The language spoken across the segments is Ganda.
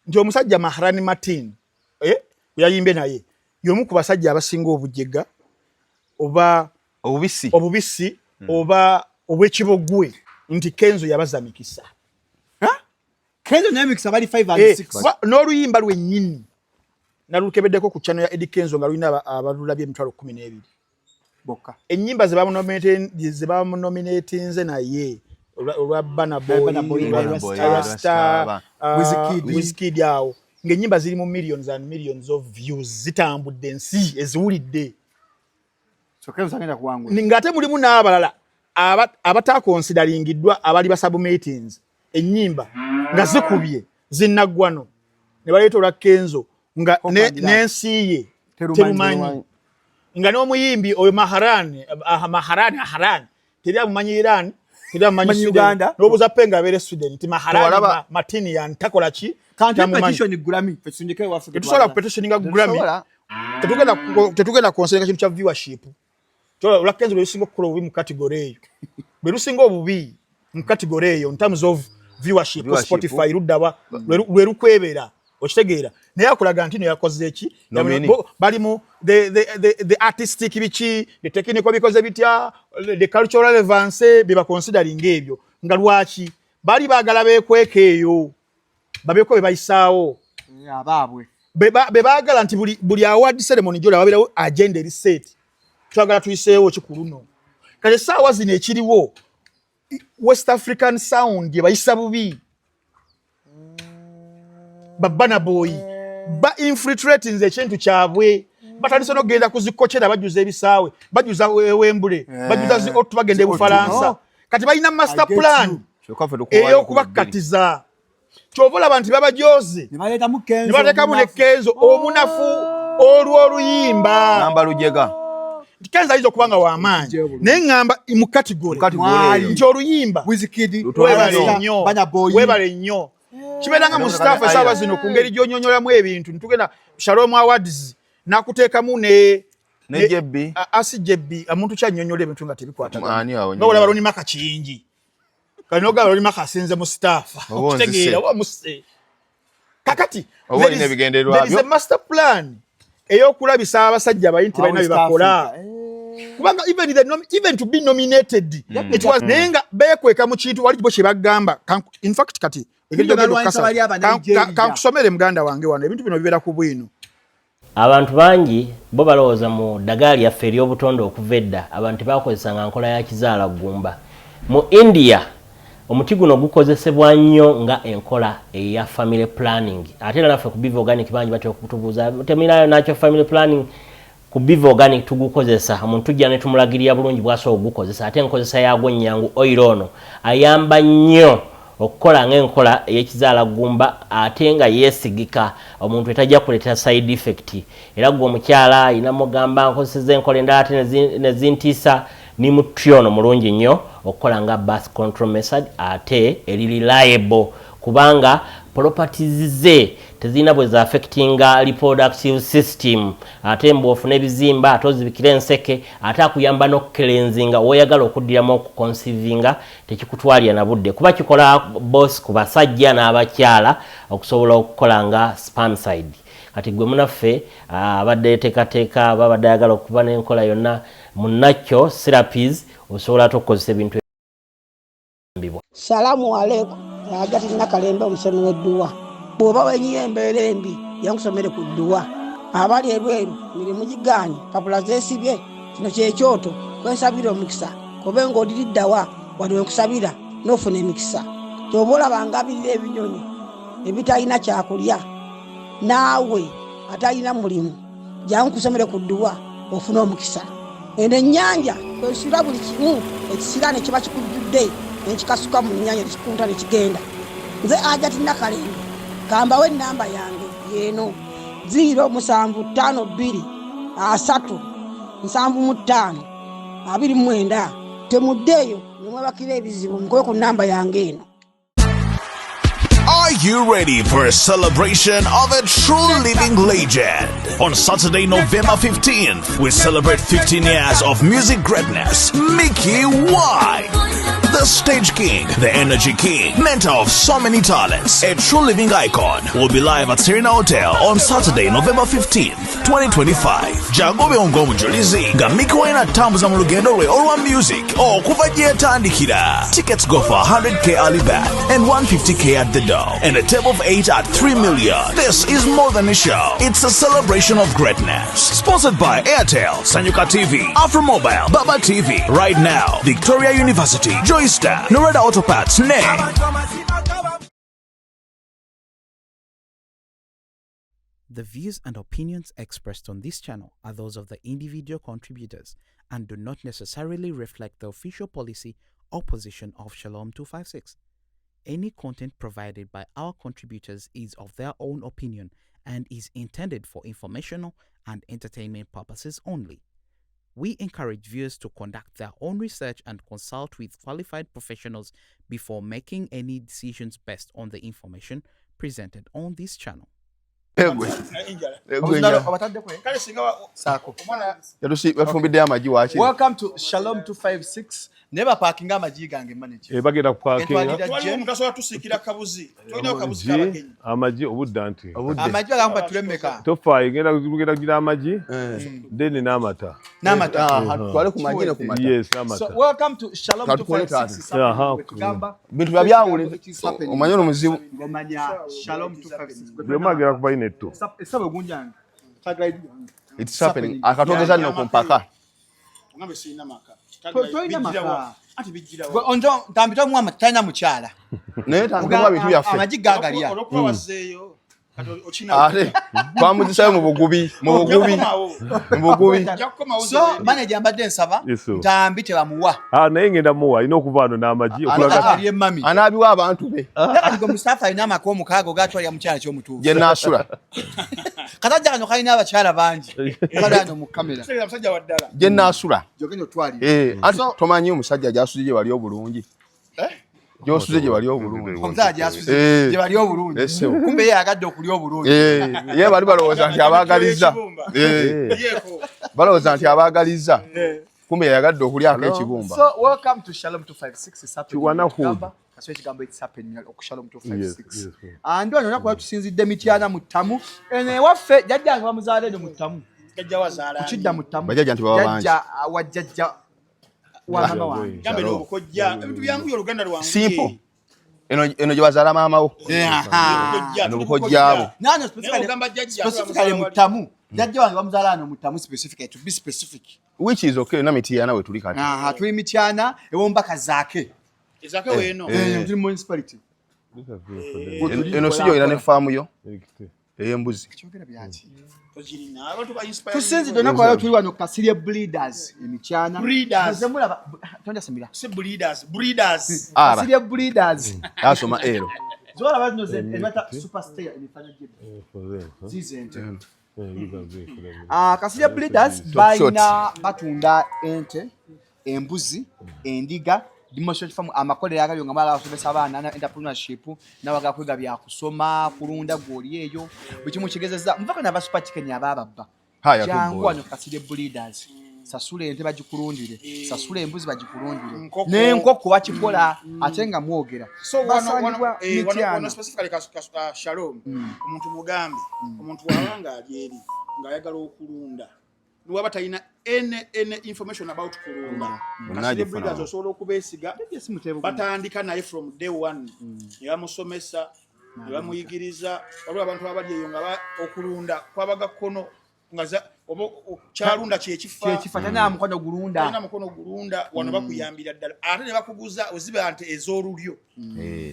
nti omusajja Maharani Martin yayimbe naye yomu ku basajja abasinga obujega oba obubisi oba obwekibogwe nti Kenzo yabaza mikisa Kenzo naye mikisa bali 5 and 6 n'oluyimba lwennyini nalukebeddeko ku channel ya Eddie Kenzo nga lulina abalulabye emitwalo 12 bokka ennyimba ze bamunominatinze naye olwa Burna Boy Rasta Wizkid yawo ng'ennyimba ziri mu millions and millions of views zitambudde ensi eziwulidde so Kenzo agenda kuwangula ngate mulimu n'abalala abatakonsidaringiddwa abali basubmitings ennyimba nga zikubye zinnaggwano ne baleeta olwa Kenzo nga n'ensi ye terumanyi nga n'omuyimbi oyo Maharani teri amumanyi Iran teri amumanyi Uganda n'obuuza penga abeere Sweden nti Maharani Martin yantakola ki petition Grammy tetusobola kupetitioninga Grammy tetugenda konseringa kintu kya viewership olwa Kenzo lwerusinga okukola obubi mu category eyo lwerusinga obubi mu category eyo in terms of viewership Spotify luddawa lwerukwebera okitegeera naye akulaga nti no yakoze eki bali mu the artistic bichi the technical because bitya the cultural relevance biba considering ebyo nga lwaki bali bagala bekweka eyo babeko bebayisaawo ababwe bebagala nti buli award ceremony jola babirawo agenda reset twagala tuyiseewo kikuluno kale saawa zino ekiriwo West African sound yebayisa bubi Burna Boy ba infiltrating ekintu kyabwe batandise no genda kuzikochera bajuza ebisaawe bajuza Wembley bajuza zi otu bagende Bufaransa kati balina master plan eyo kubakatiza kyobola abantu babajoze nibaleta mu Kenzo nibaleka mu Kenzo omunafu oluyimba namba lujega Kenzo izo kubanga wa amaanyi nengamba mu category nti oluyimba Wizkid webale nnyo kibeeranga mu staff esaawa zino ku ngeri gy'onyonyolamu ebintu ntugenda Shalom Awards nakuteekamu ne Jebbi asi Jebbi omuntu kyanyonyola ebintu nga tebikwatagana nga olaba Ronnie Maka kiyingi kali n'ogamba Ronnie Maka asinze mu staff okitegeera oba muse kakati there is a master plan eyokulabisa abasajja abayinti balina byebakola kubanga even to be nominated it was nenga bekweka mu kintu wali kye bagamba in fact kati kankusomere muganda wange wano ebintu bino bibeera ku bwino abantu bangi bo balowooza mu ddagala lyaffe ery'obutonde okuva edda abantu bakozesanga nkola ya kizaala ggumba mu India omuti guno gukozesebwa nnyo nga enkola eya family planning ate naffe ku Biva Organic bangi batya okutubuuza temirayo nakyo family planning ku Biva Organic tugukozesa omuntu tujja ne tumulagirira bulungi bw'asobola okugukozesa ate enkozesa yaagwo nnyangu oil ono ayamba nnyo okukola ng'enkola ey'ekizaala ggumba ate nga yeesigika omuntu etajja kuleeta side effect era gwe omukyala ayina mugamba nkozeseza enkola endala ate nezintiisa ni mutyono mulungi nnyo okukola nga birth control method ate eri reliable kubanga properties ze tezina bwe za affectinga reproductive system ate mbofu n'ebizimba ate ozibikira enseke ate akuyamba n'okukelenzinga oyagala okuddiramu okuconcevinga tekikutwalira na budde kuba kikola boss ku basajja n'abakyala okusobola okukola nga spermicide kati gwe munaffe abadde teekateeka babadde ayagala okuba n'enkola yonna munakyo therapies osobola okukozesa ebintu ebyo. Salamu alaikum agati nakalembe omusomi w'edduwa bw'oba wenyiye embeera embi yankusomere ku dduwa abali ebweru mirimu gigaanyi papula zeesibye kino kyekyoto kwensabira omukisa kobe ng'odiriddawa wali wenkusabira n'ofuna emikisa ky'oba olabanga abirira ebinyonyi ebitalina kyakulya naawe atalina mulimu jankusomere ku dduwa ofuna omukisa eno ennyanja kwesira buli kimu ekisira ne kiba kikujjudde nekikasuka mu nnyanja nekikunta nekigenda nze Agati Nakalembe kambawo ennamba yange yeeno 075237529 temuddeeyo nemwebakira ebizibu mukoye ku nnamba yange eno. Are you ready for a celebration of a true living legend? On Saturday, November 15th, we celebrate 15 years of music greatness. Mickey White, the the stage king, the energy king, mentor of so many talents, a true living icon, will be live at Serena Hotel on Saturday, November 15th, 2025. Jagobe ongo mujulizi, nga Mickey Wine tambuza mu lugendo lwe olwa music, okuva gye yatandikira. Tickets go for 100k early back and 150k at the door, and a table of 8 at 3 million. This is more than a show. It's a celebration of greatness. Sponsored by Airtel, Sanyuka TV, Afromobile, Baba TV, Right Now, Victoria University, Joystar, Norada Auto Parts, The views and opinions expressed on this channel are those of the individual contributors and do not necessarily reflect the official policy or position of Shalom 256. Any content provided by our contributors is of their own opinion and is intended for informational and entertainment purposes only. We encourage viewers to conduct their own research and consult with qualified professionals before making any decisions based on the information presented on this channel. Welcome to Shalom 256. Never parking amaji gange manager. Bagenda kuparkinga. Wali omuntu asobola tusikira kabuzi. Tolina kabuzi kabagenyi. Amaji obudda nti. Amaji bagamba tulemmeka. Tofa igenda gira amaji. Then n'amata. N'amata. Twale ku maji ne ku mata. Yes, n'amata. So welcome to Shalom 256. Tugamba bintu byawule omanyo muzibu. Ngomanya Shalom 256. Byomagera kuba inetto. Esabe gunjanga. It's happening. Akatogeza no kumpaka. Ngambe sina maka. Toina maka. Ati bijira wa. Onjo tambito mu amatanya mukyala. Ne tambito bintu byaffe. Amaji gagalia. Olokwa wazeyo. Ochina. Ate twamuzisayo mu bugubi. So manager mbadde nsaba tambite bamuwa. Naye ngenda muwa ino okuvaano n'amaji okulaga mami. Anabiwa abantu be. Ngo Mustafa ina mako mukago gatwali mukyala kyo mutuvu. Je nasula. Kataja kano kalina abakyala bangi. Kalano mu kamera. Sera musajja waddala. Je nasula. Jogenyo twali. Ati tomanyi omusajja jasuje wali obulungi. Josuze je wali obulungi. Omusajja jasuje je wali obulungi. Kumbe ye agadde okuli obulungi. Ye bali balowooza nti abagaliza. Yeko. Balowooza nti abagaliza. Kumbe yagadde okulyako ekibumba. So welcome to Shalom 256. Is happening. Kiwanahudu. Kaswe kigambo it's happening ku Shalom 256. Ando ano nakuwa tusinzidde mityana mu ttamu. Ene waffe jajja nga bamuzaale no mu ttamu. Jajja wazaala. Kidda mu ttamu. Bajajja nti baba bangi. Jajja wajjajja wa mama wange. Gambe no bukojja. Ebintu byangu y'oluganda lwange. Simple. Eno gye bazaala maama wo. Eno bukojjaabo. Nano specifically mu ttamu. Jajja wange bamuzaala ano mu ttamu specifically to be specific. Which is okay na mityana we tuli kati. Tuli mityana ewombaka zaake. Ezake weeno. Tuli municipality. Eno siyo ina ne faamu yo. Ey'embuzi. Kyogera byaki. Tozirina abantu ba inspire. Tusinzidde nako waliwo tuli wano Kasirye breeders emityana. Breeders. Zemulaba tonda samira. Si breeders. Kasirye breeders. Asoma ero. Zola bazino ze enata superstar emifanya jibu. Zizente. Kasirye breeders bayina batunda ente, embuzi, endiga, demonstration farm amakolero agabyo ngamala asomesa abaana na entrepreneurship nabaga kwega bya kusoma kulunda goli eyo bikimu kigezeza mvaka na basupa chicken abababa jangu ano Kasirye breeders sasule ente bagikulundire sasule embuzi bagikulundire n'enkoko bakikola atenga mwogera so one specifically Shalom omuntu mugambi omuntu wabanga alyeri ngayagala okulunda nuwaba talina ene information about kulunda Kasirye breeders osobola okubesiga batandika naye from day one yamusomesa yamuyigiriza waliwo abantu abali eyo nga okulunda kwabaga kono ngaza kyalunda kyekifa tana mukono gulunda wano bakuyambira ddala ate ne bakuguza oziba ante ez'olulyo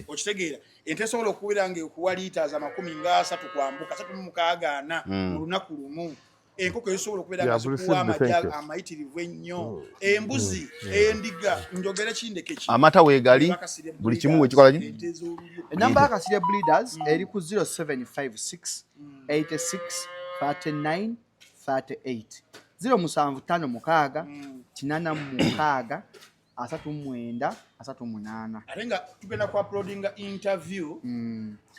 okitegeera ente esobola okubeera ng'ekuwa liiters 30 kwambuka 36 mu lunaku lumu enkoko esobola okubeera nga zikuwa amajja amayitirivu ennyo embuzi endiga njogere kindekeki amata weegali buli kimu wekikola ki enamba ya Kasirye breeders eri ku 0756 86 39 38 0756 86 39 atenga tugenda ku uploading interview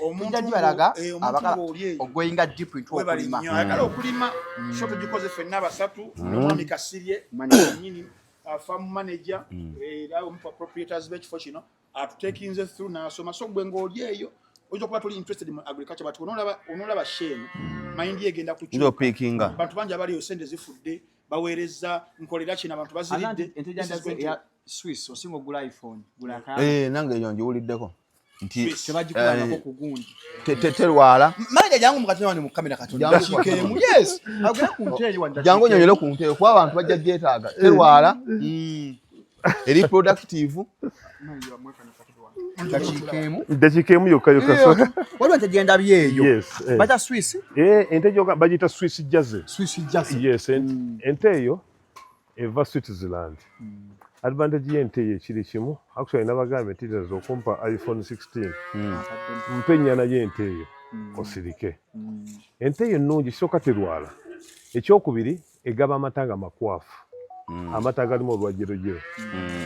omuntu balaga abaka ogwinga deep into okulima ayagala okulima shot gikoze fenna basatu n'omwami Kasirye nyini farm manager era omu proprietors b'ekifo kino atutekinze through n'asoma so gwe ng'oli eyo oyinza okuba tuli interested mu agriculture but onolaba shame mind egenda kukyuka bantu bangi abaliyo sente zifudde baweereza nkolera kino abantu baziridde ya Swiss osinga ogula iPhone gula nange eyo njiwuliddeko nti tebagikulanako ku gundi terwala manager jangu mukatona wano mu kamera katonda kikemu yes agera ku nteyi wanda jangu nyonyole ku nteyi kwa abantu bajja gyetaaga terwala eri productive dakikemu yokka yokka waliwo ntegenda byeyo yes bata Swiss ente gyoga bagita Swiss Jersey yes ente eyo eva Switzerland advantage y'ente ye kiri kimu actually nabagambe titazo okumpa iPhone 16 mpenya nayo ente eyo osirike ente eyo nnungi kisoka terwala ekyokubiri egaba amatanga makwafu amata galimu olwajjerojero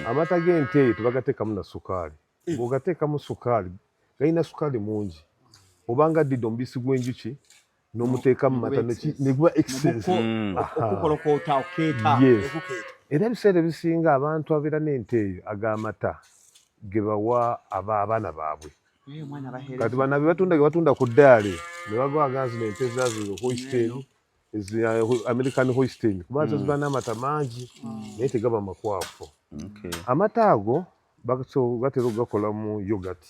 amata g'ente eyo tebagateekamu na sukaali bw'ogateekamu sukaali galina sukaali mungi obanga ddidde omubisi gw'enjuki n'omuteekamu mata neguba excess okukolokota okeeta era ebiseera ebisinga abantu abeera n'ente eyo ag'amata ge bawa abaana baabwe kati bana batunda ku ddaali ne bagwaga zino ente zazo Holstein American Holstein kuba ziba n'amata mangi naye tegaba makwafu amata ago batera okugakolamu yogurt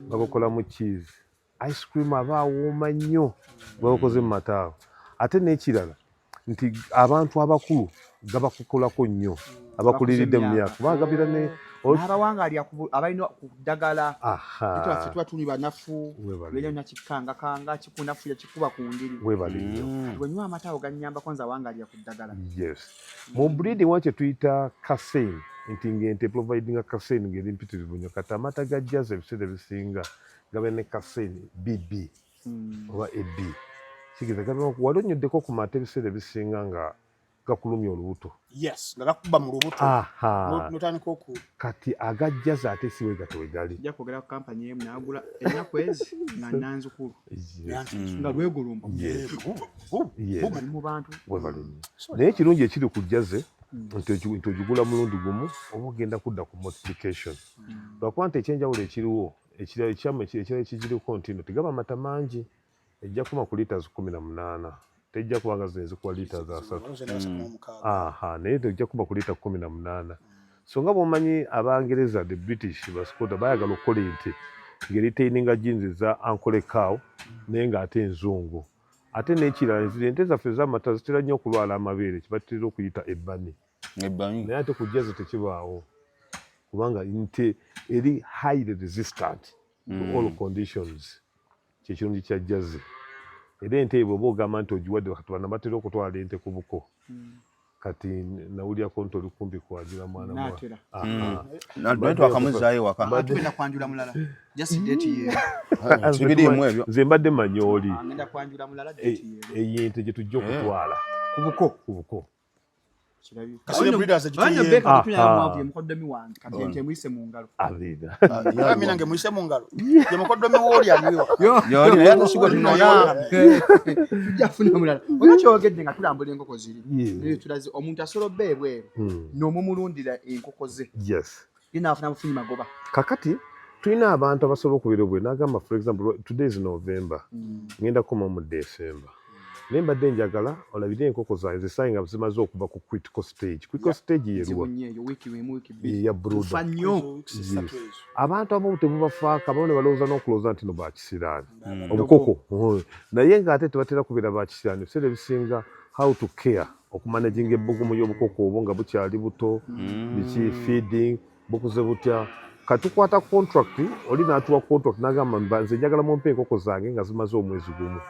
bagakolamu cheese ice cream aba awooma nnyo bakoze mu mata ago ate n'ekirala nti abantu abakulu gabakukolako nnyo abakuliridde mu myaka bagabira ne abawangalya abalina kuddagala tuba tuli banafu benya nakikanga kanga kikunafuya kikuba ku ndiri bwenywa amata ago ganyamba kwanza awangalya kuddagala yes mu breeding wakye tuyita casein nti ng'ente providing casein ng'eri mpitirivu nnyo kati amata ga Jersey ebiseera ebisinga gabe ne casein BB oba AB kigeza gabe wali onnyoddeko ku mata ebiseera ebisinga nga gakulumya olubuto yes nga gakuba mu lubuto notandika oku kati aga Jersey ate siwe gatowe gali ja kwogera ku kampani emu n'agula ennaku ezi nga nanzukulu nga lwegolomba bali mu bantu naye ekirungi ekiri ku Jersey nti ogigula mulundi gumu oba ogenda kudda ku multiplication lwakuba nti ekyenjawulo ekiriwo ekirala ekigiriko nti no tegaba amata mangi ejja kuma ku litres 18 tejja kubanga zino ezikuwa litres 3 naye tejja kuba ku litres 18 so nga bw'omanyi abangereza the British bascota bayagala okukola ente ng'eritaininga jinzi za Uncle Cow naye ng'ate enzungu ate n'ekirala ente zaffe z'amata zitera nnyo okulwala amabeere kibatera okuyita ebbani naye ate ku Jersey tekibaawo kubanga nte eri highly resistant to all conditions kyekirungi kya Jersey era ente eyo bw'oba ogamba nti ogiwadde kati bana batera okutwala ente ku buko kati nawulyako nti oli kumpi kwagira mwana twakamuzzaayo waka tugenda kwanjula mulala nze mbadde manyooli ngenda kwanjula mulala eyo ente gye tujja okutwala ku buko mukoddomi wange kati ente muyise mu ngalo ami nange muyise mu ngalo ye mukoddomi wooli aliwo tujjafuna mulala oyo kyogedde nga tulambula enkoko ziri tulaze omuntu asobola obba ebweru n'omumulundira enkoko ze naafuna bufunyi magoba kakati tulina abantu abasobola okubeera obweru n'agamba for example today is November ngenda kukoma mu December naye mbadde njagala olabire enkoko zange zisaye nga zimaze okuva ku critical stage yeruwa ya brooder abantu abamu tebubafaako abamu ne balowooza n'okulowooza nti no bakisiraani obukoko naye ng'ate tebatera kubeera bakisiraani ebiseera ebisinga how to care okumanaginga ebbugumu y'obukoko obwo nga bukyali buto biki feeding bukuze butya katukwata contract oli n'atuwa contract n'agamba nze njagala mumpe enkoko zange nga zimaze omwezi gumu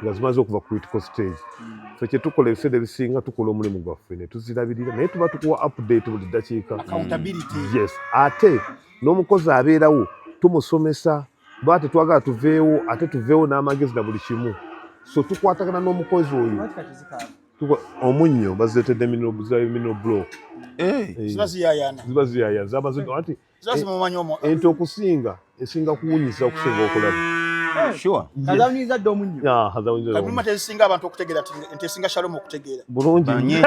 nga zimaze okuva ku critical stage so kyetukola ebiseera ebisinga tukola omulimu gwaffe ne tuzirabirira naye tuba tukuwa update buli ddakiika yes ate n'omukozi abeerawo tumusomesa bwa tetwagala tuveewo ate tuveewo n'amagezi na buli kimu so tukwatagana n'omukozi oyo omunnyo bazireetedde mineral block ziba ziyayana ente okusinga esinga kuwunyisa okusinga okulaba Sure. Kazawuniza ddo munyo. Hazawuniza. Kabuluma tesinga abantu okutegeera tesinga Shalom okutegeera. Bulungi nnyo.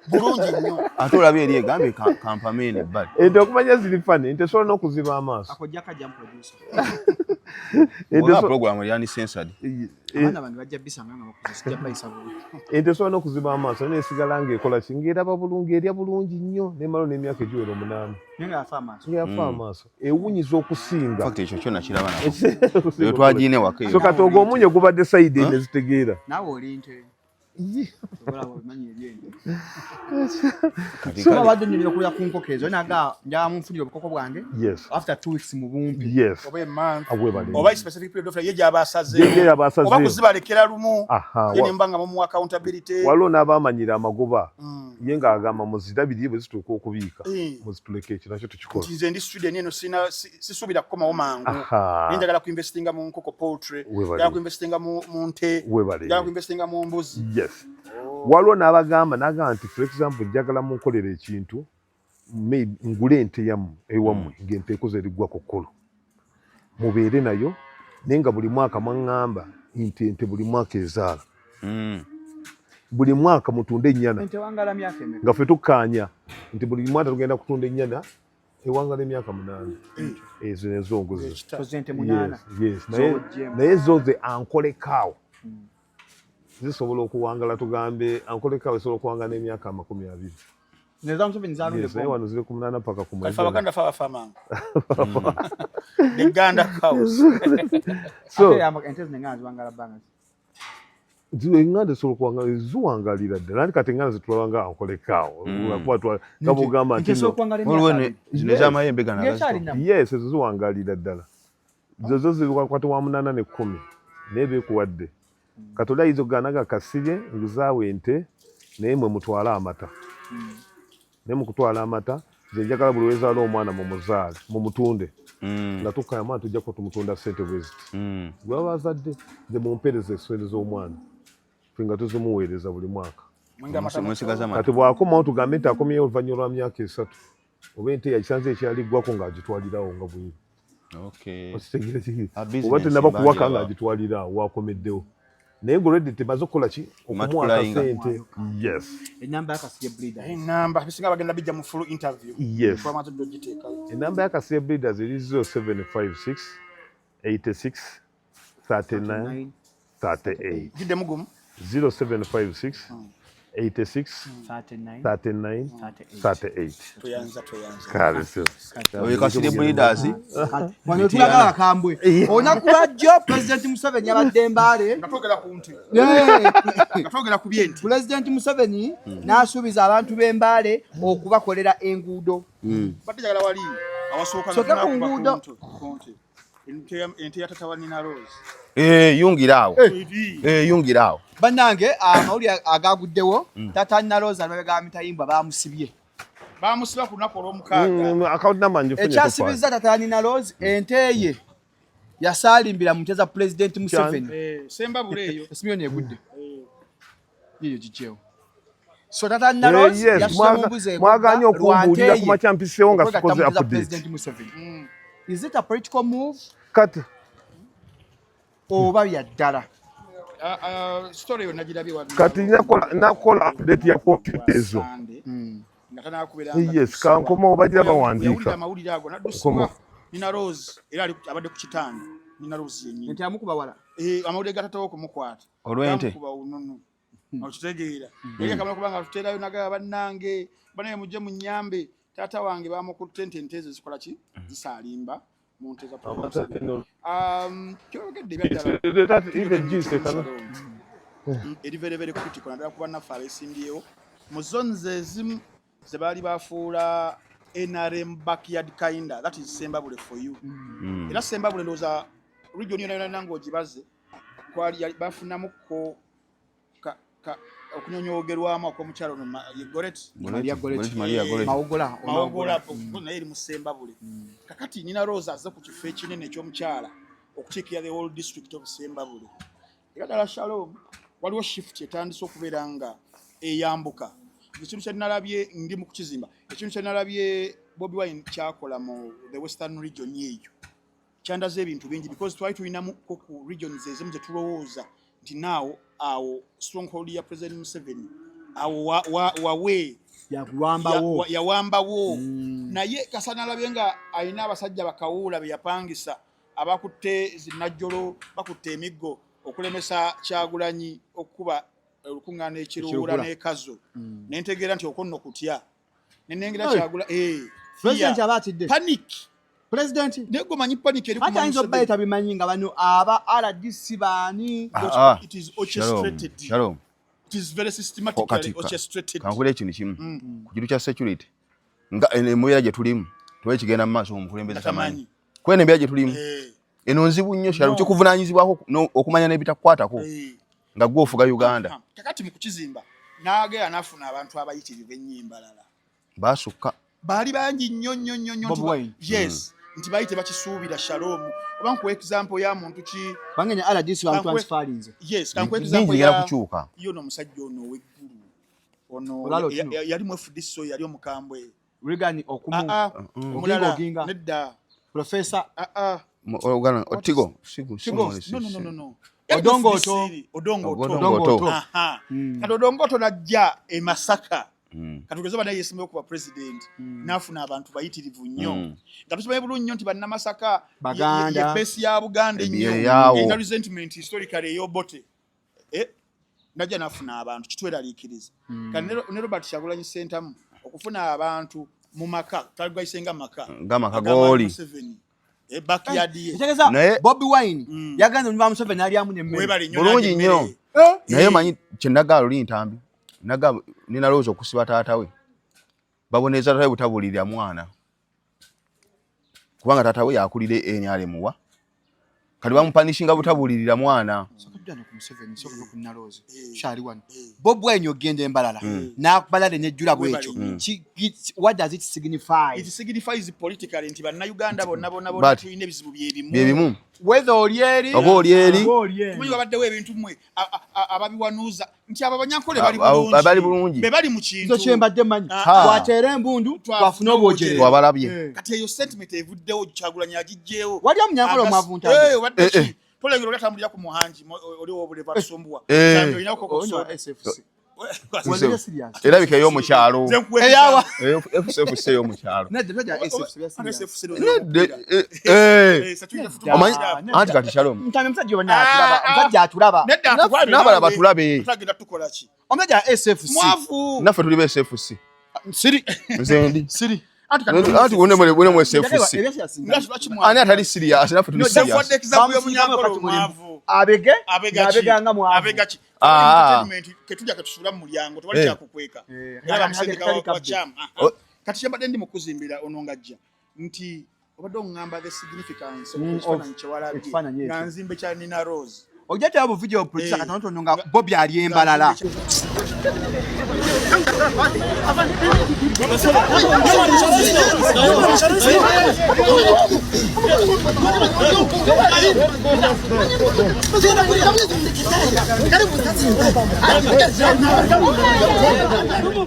Bulungi nnyo. Ate olabye eri egambe kampamene bad. Ente okumanya ziri fani, ente sobola n'okuziba amaaso. Akojja kajja producer. Oba program yani censored. Abaana bange bajja bisanga nga bakozesa jja bayisa bulungi. Ente sobola n'okuziba amaaso n'esigala ng'ekola ki ng'eraba bulungi erya bulungi nnyo n'emala n'emyaka egiwera 8. Nenga afa amaaso. Yafa amaaso. Ewunyiza okusinga. Fact ekyo kyonna kiraba nako. Yo twagine wake. So kati ogwo omunye gubadde side ene zitegeera. Naawe oli nte. Obola omanyi ebyende. Kati Soma badde nnyo kulya ku nkoko ezo naga njaa munfulira obukoko bwange. Yes. After 2 weeks mu bumpi. Yes. Oba month. Abwebale. Oba specific period of time yeja abasaze. Yeja abasaze. Oba kuzibalekera lumu. Yene mbanga mu accountability. Waliwo n'abamanyira amagoba. Ye ng'agamba muzirabirire bwe zituuka okubiika. Muzituleke ekyo nakyo tukikola. Nze ndi student eno sisuubira kukomawo mangu. Njagala kuinvestinga mu nkoko poultry. Njagala kuinvestinga mu nte. Njagala kuinvestinga mu mbuzi. Yes. Waliwo n'abagamba nti for example njagala munkolera ekintu ngule ente yammwe ewammwe ng'ente ekoze eriggwa ku kkolo. Mubeere nayo naye nga buli mwaka mwaŋŋamba ente buli mwaka ezaala. Buli mwaka mutunde ennyana. Ente wangala myaka emeka. Nga ffe tukkaanya nti buli mwaka tugenda kutunda ennyana ewangala emyaka 8. Ezo nezongozi. Ente 8. Yes. Naye zo ze ankolekaawo. Zisobola okuwangala tugambe ankolekaawo esobola okuwangala n'emyaka 20. Neza Museveni zalunde naye wano ziri ku 8 paka ku 10. Kafa baganda fa bafamanga. The Ganda cows. So ente zinengana ziwangala banga. Enganda esobola okuwangala ziwangalira ddala anti kati enganda zitulabanga ankolekaawo. Kabugamba nti zino ez'amayembe gana. Yes, ezo ziwangalira ddala. Zo ziri wakati wa 8 ne 10 naye beekuwadde. Katola izo ganaga kasirye nguzaawe ente naye mwe mutwala amata. Ne mukutwala amata nze njagala buli wezaala omwana mu muzaale mu mutunde. Nga tukayama tujja ko tumutunda ssente bweziti. Gwe bazadde nze mumpereze essente z'omwana. Ffe nga tuzimuweereza buli mwaka. Kati bw'akomawo tugambe nti akomyewo oluvannyuma lwa myaka 3. Oba ente yakisanze ekyaliggwako ng'agitwalirawo nga bwiri. Oba tenaba kuwaka ng'agitwalirawo wakomeddewo. Naye ng'olwedde temaze okukola ki okumuwaka ssente. Yes. Enamba y'akasirye breeders. Enamba bisinga bagenda bijja mu full interview. Yes. Enamba y'akasirye breeders eri 0756 86 39 38. Jidde mugumu. 0756 86 39 38. Tuyanza. Kale sio. Oyo kasirye breeders. Wano tulagala kambwe. Onakuba jjo President Museveni abadde Mbale. Natogera ku nti. Natogera ku byenti. President Museveni n'asuubiza abantu b'Embale okubakolera enguudo. Badde jagala wali awasooka na enguudo. Ente ya tata wa Nina Rose. Yungiraawo. Yungiraawo. Bannange amawulire agaguddewo tata Nina Rose alabega mitayimbwa baamusibye. Baamusiba ku lunaku olw'omukaaga. Account number nje funye. Ekyasibiza tata Nina Rose ente ye yasaalimbira mu nteza President Museveni. Sembabule eyo. Esimiyoni egudde. Yiyo gijewo. So tata Nina Rose yasombuze mwaganya okumbulira ku makyampisewo nga sikoze update. President Museveni. Is it a political move? Kati. Oba yaddala. Story yo nagirabye wa. Kati nakola update ya computer ezo. Ngatana kubera. Yes, kankoma obagira bawandiika. Amawulire ago naddusibwa Nina Rose era abadde ku kitanda. Nina Rose yennyini. Ente amukuba wala. Amawulire gatatawo okumukwata. Olw'ente. Amukuba unono. Okitegeera. Yeye kamala kubanga tuterayo nagaba bannange banaye mujje mu nnyambe. Tata wange bamukutte ente zikola ki zisalimba mu nteza kyogedde byaddala even jise kana eri very critical nadala kuba nafaala esimbyewo mu zones ezimu ze baali bafuula NRM backyard kinda that is Sembabule for you. Era Sembabule ndowooza region yona nango ogibaze kwali bafunamuko okunyonyogerwamu okw'omukyalo Maria Goret Mawogola naye eri mu Sembabule. Kakati Nina Rose azze ku kifo ekinene eky'omukyala okukiikira the whole district of Sembabule. Era ddala Shalom waliwo shift etandise okubeera nga eyambuka. Ekintu kye nalabye ndi mu kukizimba. Ekintu kye nalabye Bobi Wine kyakola mu the western region yeeyo. kyandaze ebintu bingi because twali tulinamu ku regions ezimu zetulowooza nti naawo awo stronghold ya President Museveni awo wawe yawambawo naye Kasana alabye nga alina abasajja bakawuula be yapangisa abakutte zinajjolo bakutte emiggo okulemesa Kyagulanyi okuba olukuŋŋaana ekiruwula n'ekazo nentegeera nti okonno kutya nenengera Kyagula President abatidde panic President nego manyi panic eri ku manyi bayita bimanyi nga bano aba RDC bani it is orchestrated Shalom it is very systematically orchestrated kankule ekintu kimu ku kitu kya security nga embeera gye tulimu tuwe kigenda mu maaso omukulembeze tamanyi kwene embeera gye tulimu eno nzibu nnyo Shalom kikuvunaanyizibwako okumanya n'ebitakukwatako nga gwe ofuga Uganda kakati mu kukizimba naagera nafuna abantu abayitirivu ennyimbalala basukka baali bangi nnyo yes nti bayite bakisuubira Shalom oba nkuwa example ya muntu ki bangenya RDC wa transferinze yes kankuwa example ya kukyuka yo no musajja ono w'eggulu ono yali mu FDC yali omukambwe Rigani okumu omulala nedda professor ogana otigo no odongoto kati odongoto najja e Masaka katugeze bana yesimbe okuba president nafuna abantu bayitirivu nnyo nga tusibaye bulungi nnyo nti banna Masaka ye base ya Buganda nnyo ena resentment historically eyobote najja nafuna abantu kitweraliikiriza kandi ne Robert Kyagulanyi Ssentamu okufuna abantu mu maka taligayisenga maka goli backyard ye Bobby Wine yaganze mu Museveni ali amu n'emmere bulungi nnyo naye manyi kyenagaalo lintambi nina looza okusiba taata we baboneza taata we butabulirira mwana kubanga taata we yakulire NRM wa kati bamupanishinga butabulirira mwana Bob Wine ogenda embalala nakubalale nejjula bwekyo what does it signify? It signifies politically nti banna Uganda bonna tulina ebizibu byebimu whether olieri kumanyi babaddewo ebintu mmwe ababiwanuuza nti abo banyankole bali bulungi be bali mu kintu kye mbadde manyi twateera embundu twafuna obwogere twabalabye kati eyo sentiment evuddewo Kyagulanyi agijjeewo wali omunyankole omwavunta polengero gatambulira ku muhanji oli obuleva tusumbuwa olina okokosoola erabika ey'omukyalo eyawa FCFC ey'omukyalo anti kati Shalom omusajja atulaba n'abalaba tulabe omusajja SFC naffe tuli ba SFC siri nze ndi siri anti wone mu SFC ani atali serious naffe tuli serious abege abeganga mu abegaki ketujja ketusula mu mulyango tewali kyakukweka era bamusindika wa chama kati kyembadde ndi mu kuzimbira ono ngajja nti obadde oŋŋamba the significance of kyewalabye nga nzimbe kya Nina Rose ojjatera bu video producer katonotono nga Bobby ali embalala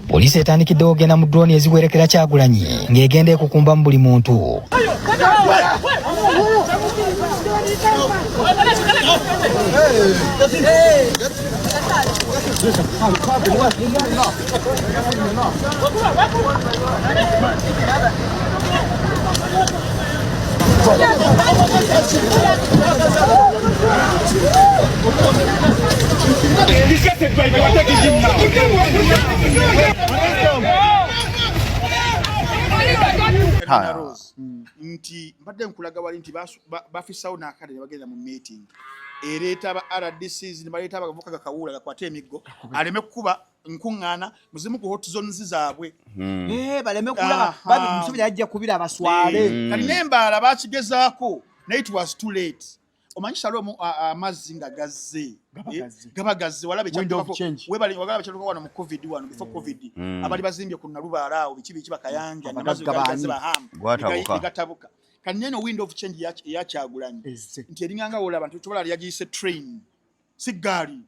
Poliisi etandikidde okugenda mu drone eziwerekera Kyagulanyi ng'egenda ekukumba mu buli muntu. nti mbadde nkulaga wali nti bafisawo n'akade ne bagenda mu meeting ereeta aba RDCs ne baleeta abakavuka gakawuula gakwate emiggo aleme kukuba nkuŋŋaana muzimu ku hot zones zaabwe baleme kulaba babi Museveni ajja kubira abaswale kali n'embaala bakigezaako naye it was too late omanyi Shalom amazzi nga gazze gabagazze walabe wagala bakyatuka wano mu covid wano before covid abali bazimbye ku Nalubaala awo biki bakayanja namazzi gagazze bahamu gatabuka kali neno window of change ya Kyagulanyi nti eringanga olaba nti tobola yagiyise train si gaali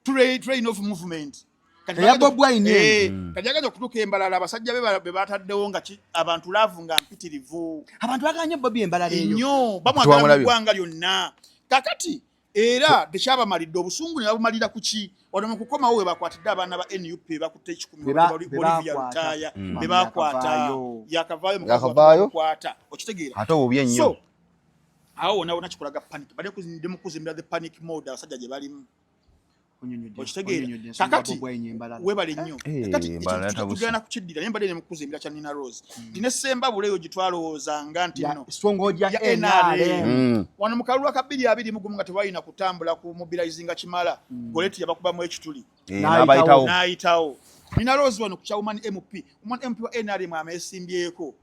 train of movement ya Bobi Wine kajagaje okutuka embalala abasajja be bataddewo nga abantu laavu nga mpitirivu abantu baganye Bobi embalala eyo nnyo bamwagala mu ggwanga lyonna kakati era tekyabamalidde obusungu ne babumalira ku ki wano mu kukomawo we bakwatidde abaana ba NUP bakutte 10 Bolivia Lutaya be bakwata yakavaayo mukwata okitegeera ate obubye nnyo so awo nawo nakikolaga panic bali kuzimbira the panic mode abasajja gye balimu okitegeera kakati webale nnyo tugenda kukiddira naye mbadde ne mukuzimbira kya Nina Rose ndine Semba buleyo gitwalowoozanga nti no songoja NRM wano mu kalulu ka 2021 nga tebalina kutambula ku mobilizinga kimala goleti yabakubamu ekituli n'ayitawo Nina Rose wano ku kya Woman MP wa NRM amesimbyeko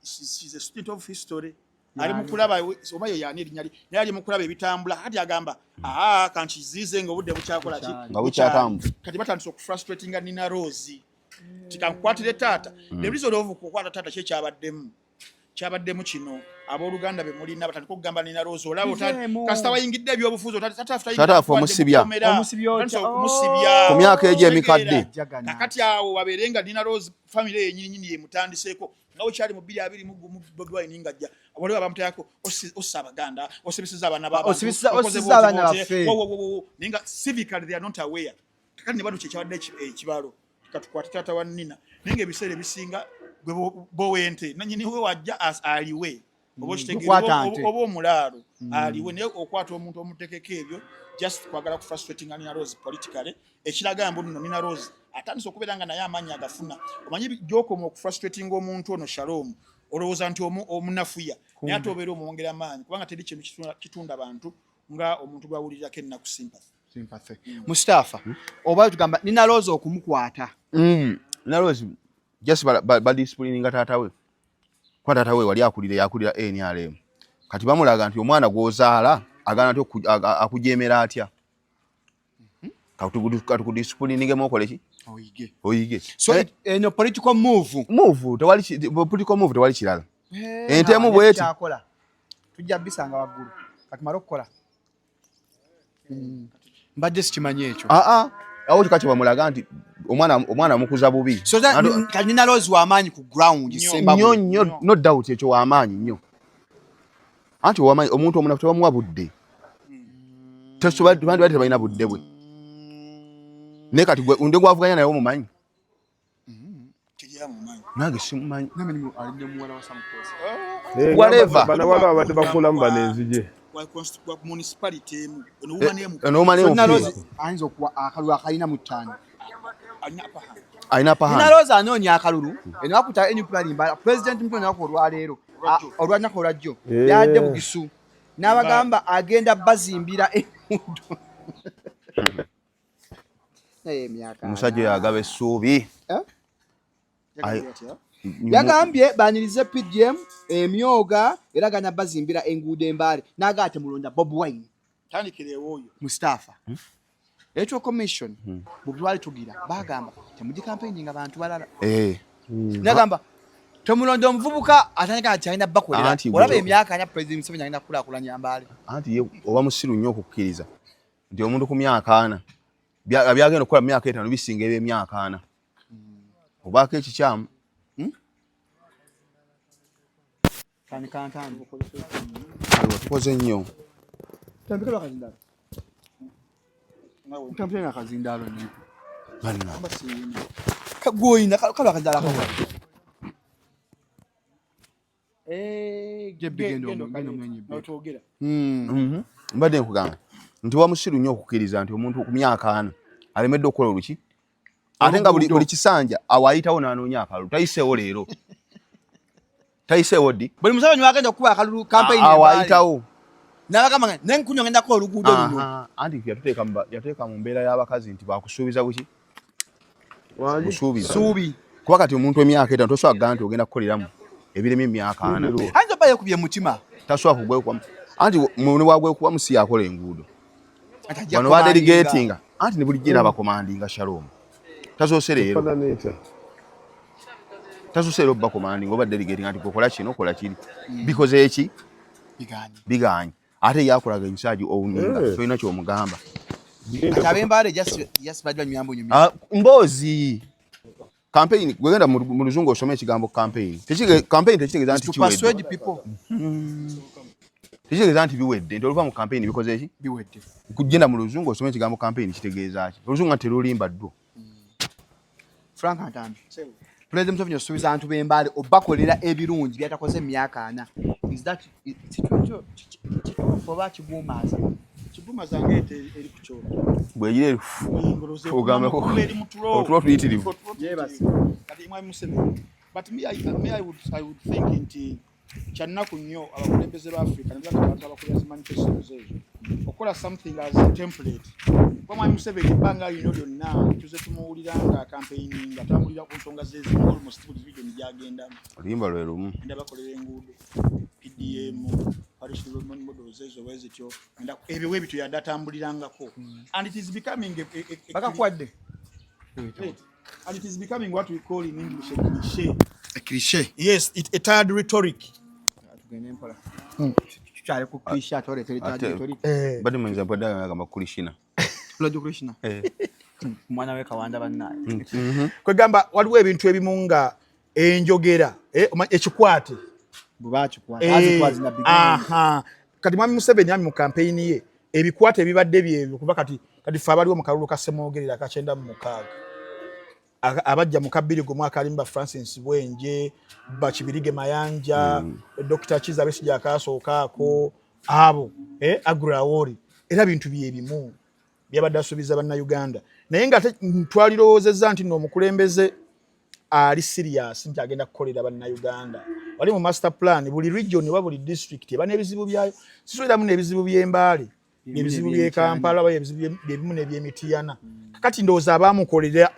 she's a student of history ali mukulaba oba ye yani erinyali naye ali mukulaba ebitambula kati agamba kankizize nga obudde bukyakola ki nga bukyatambula kati batandise okufrustratinga Nina Rose tikankwatire taata the reason of okukwata taata kye kyabaddemu kino abooluganda be mulina batandika okugamba Nina Rose olaba kasita wayingidde ebyobufuzi tata omusibya ku myaka egy'emikadde kakati awo babeerenga Nina Rose family yennyini yemutandiseeko ngawo kyali mu 2021 Bobi Wine ngajja waliwo abamutayako ossa abaganda osibisiza abaana baffe ninga civically they are not aware kakati ne bado kyekyabadde ekibalo katukwata taata wa Nina ninga ebiseera ebisinga gwe bowente nanyini we wajja aliwe oba kitegeera oba omulaalo aliwe naye okwata omuntu omutekeko ebyo just kwagala ku frustrating Nina Rose politically ekiraga mbu nno Nina Rose atandise okubeera nga naye amaanyi agafuna omanyi gyokoma okufrustrating omuntu ono Shalom olowooza nti omunafuya naye ate obeera omwongera amaanyi kubanga teri kintu kitunda abantu nga omuntu gwawulirirako ennaku sympathy Mustafa oba tugamba Nina Rose okumukwata Nina Rose just disciplininga taatawe kwa taatawe wali yakulira NRM kati bamulaga nti omwana gwozaala agana nti akujemera atya katukudisciplininge mokoleki oyige so eno political move tewali kirala entemu bweti tujja bisanga waggulu kati mara okukola mbadde sikimanye ekyo awo kika kye bamulaga nti omwana mukuza bubi so Nina Rose w'amaanyi ku ground Semba nnyo no doubt ekyo w'amaanyi nnyo anti w'amaanyi omuntu omunafu tebamuwa budde bandi tebalina budde bwe ne kati gwe unde gwavuganya naye omumanyi nange simumanyi whatever bana wala abadde bakulamu banenzije municipality Nina Rose ayinza okuwa akalulu akalina mu ttaano alina pahani Nina Rose anoonya akalulu enakuta enyuplalimba president mpona nako olwaleero olwanyako olwajjo yadde Bugisu n'abagamba agenda bazimbira enguudo omusajja yagaba essuubi yagambye banirize PDM emyoga era gana bazimbira enguudo embaale n'agaate mulonda Bobi Wine tandikirewo oyo Mustafa ekyo commission bubwali tugira bagamba temuji campaigning abantu balala nagamba temulonda omuvubuka atandika akyalina bakolera olaba emyaka anya president Museveni alina kulaakulanya mbaale anti ye oba musiru nnyo okukkiriza nti omuntu ku myaka 4 byagenda okukola myaka 5 bisinga eby'emyaka 4 obaako ekikyamu tukoze nnyo Tampena kazindalo ni. Balina. Kagoyina kala kazala kwa. Gebigendo mwenye. N'otwogera. Mbadde nkugamba nti wamusiru nnyo okukkiriza nti omuntu ku myaka 4 alemedde okukola oluki ate nga buli kisanja awayitawo n'anoonya akalulu tayiseewo leero tayiseewo ddi buli Museveni wagenda okuba akalulu campaign awayitawo n'abagamba nenkunywa ngenda ko oluguudo luno anti yateeka mu mbeera y'abakazi nti bakusuubiza buki suubi kuba kati omuntu emyaka 5 tosobola kugamba nti ogenda kukoleramu ebiremu emyaka 4 anti oba yekubye mutima tasobola kugwekubamu anti mwene wagwekubamu si yakola enguudo bano badelegatinga anti ne buli jjira abakomandinga Shalom tasoose leero bakomandinga oba delegatinga nti kola kino kola kiri bikoze eki biganye ate yakolaga ensaaji owuninga tolina kyomugamba Atabembale just badwa nyambo nyumya. Mbozi. Campaign gwegenda mu luzungu osome ekigambo campaign. Campaign tekitegeeza nti kiwedde. Persuade people. Tekitegeeza nti biwedde. Nti oluva mu campaign bikoze eki? Biwedde. Kugenda mu luzungu osome ekigambo campaign kitegeeza ki? Oluzungu ate lulimba ddu. Frank Antambi. President Museveni osuubiza abantu b'embale obakolera ebirungi byatakoze emyaka 4. Is that kituufu oba kigumaza? Kigumaza ngete eri ku kyoto. Bwegire ogamba ko otulo tuyitirivu. Yebasi. Kati mwami Museveni. But me I would think nti kyannaku nnyo abakulembeze ba Africa nabyo abantu abakulembeze manifestos ezo. Okola something as a template. Kwa mwami Museveni banga lino lyonna tuze tumuwulira nga campaigning nga tambulira ku nsonga zezi almost food region gyagenda. Olimba lwe lumu. Nda bakolera enguudo. PDM parish development models ezo wezityo nda ebyo webitu yadatambulirangako. And it is becoming baka kwadde. And it is becoming what we call in English a cliché. A cliché. Yes, a tired rhetoric. Chale ku cliché atore tired rhetoric. Badi mwenza boda ngamba kulishina. Lodyo kulishina. Mwana we kawanda bannaye. Kwegamba waliwo ebintu ebimunga enjogera ekikwate bubachi kwa azi kwazi na bigini. Aha. Kati mwami Museveni ami mu campaign ye ebikwate ebibadde byebyo kuba kati fabaliwo mu kalulu kasemogerera kachenda mu mukaga. Abajja mu kabiri go mwaka alimba Francis Bwenje Bachibirige Mayanja Dr. Chiza Besija akasokaako abo Agrawori era bintu byebimu byabadde asubiza banna Uganda naye nga twaliroozezza nti no mukulembeze ali serious nti agenda kukolera banna Uganda wali mu master plan buli region wa buli district bana ebizibu byayo sisoira mu ebizibu by'embale ebizibu bye Kampala ba ebizibu byebimu ne by'emitiyana kati ndoza abamukolera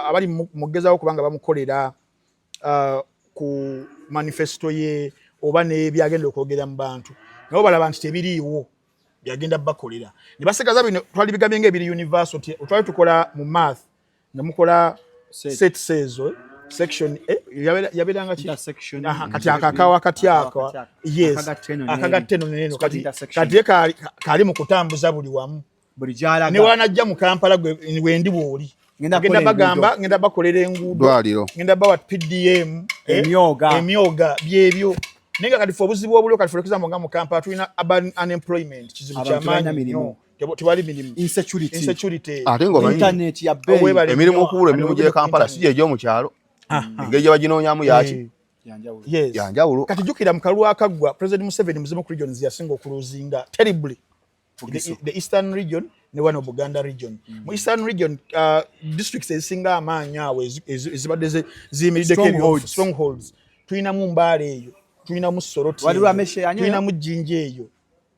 abali mugezaawo kubanga bamukolera ku manifesto ye oba ne byagenda okwogera mu bantu nabo balaba nti tebiriiwo byagenda bakolera ne basekaza bino twali bigambye ng'ebiri university twali tukola mu math nga mukola set sezo section yabiranga ki section kati akakawa kati ako yes akagateno neno kati kali mu kutambuza buli wamu buli jala ne wanajja mu Kampala wendi bwoli ngenda bagamba ngenda bakolera enguudo ngenda bawa PDM emyoga byebyo nenga kati fobuzibu obulo kati for example nga mu Kampala tulina unemployment kizibu kya maanyi no tewali mirimu insecurity internet ya bei emirimu okubula emirimu gye Kampala si gye mu kyalo ngeje baginoonyamu yaki yanjawulo kati jukira mu kalwa akagwa President Museveni muzimu ku regions yasinga okuluzinga terribly the eastern region ne one of Buganda region mu eastern region districts ezisinga amaanyawe ezibadde ziyimiridde strongholds tulina mu Mbale eyo tulina mu Soroti tulina mu Jinje eyo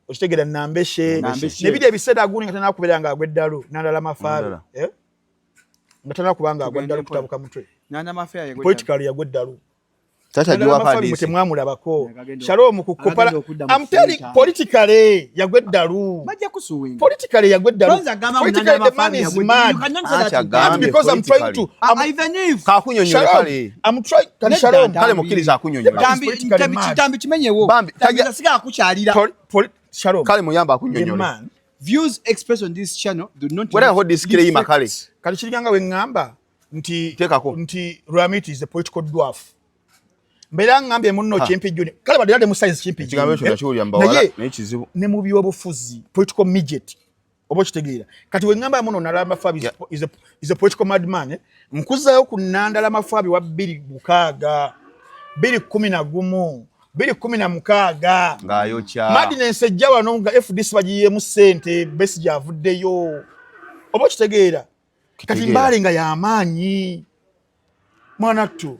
okitegera Nambeshe nebide ebiseera aguni nga tanakuberanga agweddalo nandala mafaabi nga tanakubanga agweddalo kutabuka mutwe nanda mafia yagweddalo politically yagweddalo tata jiwa padisi mutemwamulabako Shalom kukopala I'm telling politically yagweddalo majja kusuwinga politically yagweddalo politically the man is mad because I'm trying to even if kakunyonyola kale I'm trying kali Shalom kale mukiriza akunyonyola kitambi kimenyewo bambi tajja siga akukyalira Shalom kale muyamba akunyonyola views expressed on this channel do not where hold disclaimer kale kali kiriganga wengamba nti Ramit is a political dwarf mbera ngambe munno chimpi juni kale badade mu size chimpi kigambo kyo nakyo mbawala n'ekizibu ne mu byobufuzi political midget obo kitegeera kati wengamba munno Nalama Fabi is a political madman mkuzayo ku Nandala Mafabi wa 2 2011 2016 ngayo cha madness ejjawa no nga FDC bagiye mu sente Besigye avuddeyo obo kitegeera kati Mbale nga yamanyi mwana tu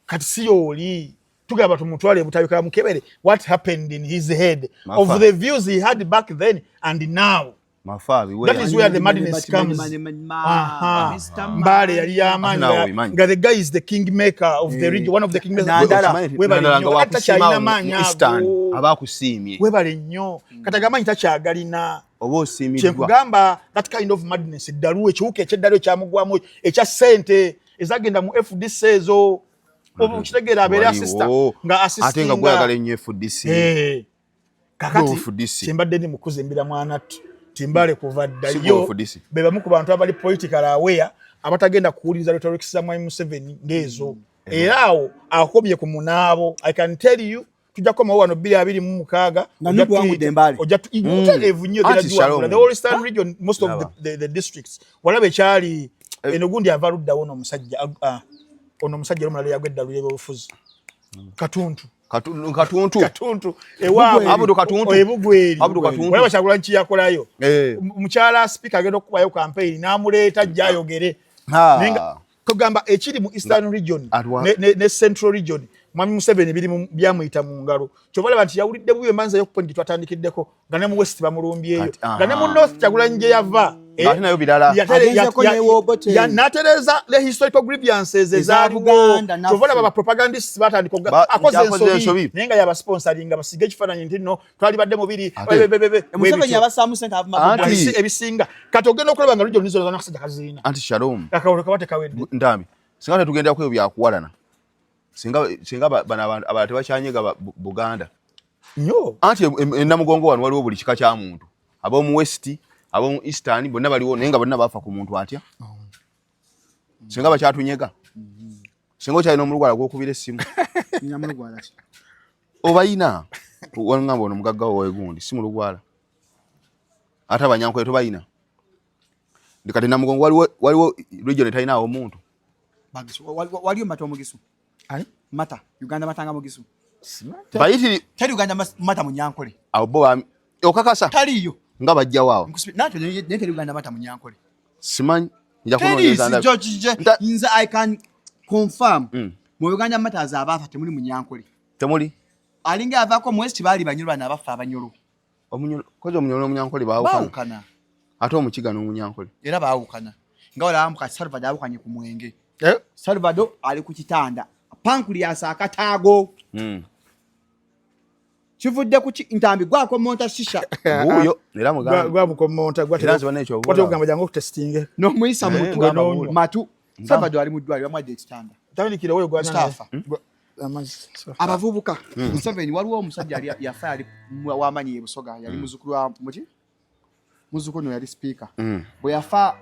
kati siyoli tugaba tumutwale butabika mukebere what happened in his head of the views he had back then and now Mafabi that is where the madness comes Mbale yali yamanyi nga the guy is the kingmaker of the region one of the kingmakers atachayina manya abakusimye webale nnyo katagamanyi tacyagalina obo simidwa kyekugamba that kind of madness eddalu ekiwuka ekyeddalo ekyamugwamu ekya sente ezagenda mu FDC ezo obo kitegera abere assistant nga assistant atenga gwagala nnyo FDC kakati kyembadde ndi mukuzimbira mwana tu Timbale kuva ddayo beba mu ku bantu abali political aware abatagenda kuwuliriza rhetoric za Mwai Museveni ngezo era awo akobye ku munaabo. I can tell you tujja koma wano 2026 ojja mutelevu nnyo the whole Eastern region, most of the districts walabe kyali enogundi avaludda wono omusajja ono musajja omulala yagwedda luyebe obufuzi Katuntu ewa Abudu Katuntu ebugweri walabe Kyagulanyi yakolayo mukyala speaker agenda okubayo campaign n'amuleeta jayogere nenga tugamba ekiri mu Eastern region ne Central region Mwami Museveni biri byamuyita mu ngalo kyobalaba nti yawulidde buyo manza yokupondi twatandikiddeko nga ne mu West bamulumbyeyo nga ne mu North Kyagulanyi gye yava nayo bidala natereza le historical grievances ezaaliwo kyobalaba ba propagandists batandika akoze ensobi nenga yaba sponsoring basige ekifaananyi nti no twali badde mubiri Museveni yabasamu sente ebisinga kati ogenda okulaba nga region nizo zanakasajja kazina anti Shalom akawolo kabate kawedde ndambi singa tugenda ku byakuwalana singa bana abantu bakyanyega Buganda nyo anti enamugongo wano waliwo buli kika kya muntu ab'omu West ab'omu Eastern bonna baliwo nenga bonna bafa ku muntu atya singa bakyatunyega singa kyalina omulugwala gw'okubira essimu nyamulugwala ki obayina wangamba ono mugagga wowe gundi si mulugwala ate abanyankole tobayina ndikati enamugongo waliwo region etayinaawo omuntu waliyo mata omugisu mata Uganda matanga mugisu bayitiri tali Uganda mata munyankole abo bo okakasa taliyo nga bajja wao nato nete Uganda mata munyankole simanyi nja kunoonyeza nza I can confirm mu Uganda mata azabafa temuli munyankole temuli alinga avako mu West bali banyulwa nabafa abanyulu omunyolo kozo omunyolo omunyankole baawukana ate omukiga n'omunyankole era baawukana nga wala amuka Salvador awukanye ku mwenge Salvador ali ku kitanda pancreas akataago kivudde ku ntambi gwako monta shisha buyo era mugamba gwa bukomonta gwate ogamba jangu okutestinge no muisa mutu matu Salvador ali mu ddwali bamwadde ekitanda tandikira wewe gwa Mustafa abavubuka Museveni waliwo omusajja yafa ali wamanyi ebusoga yali muzukulu wa muti muzukulu yali speaker bwe yafa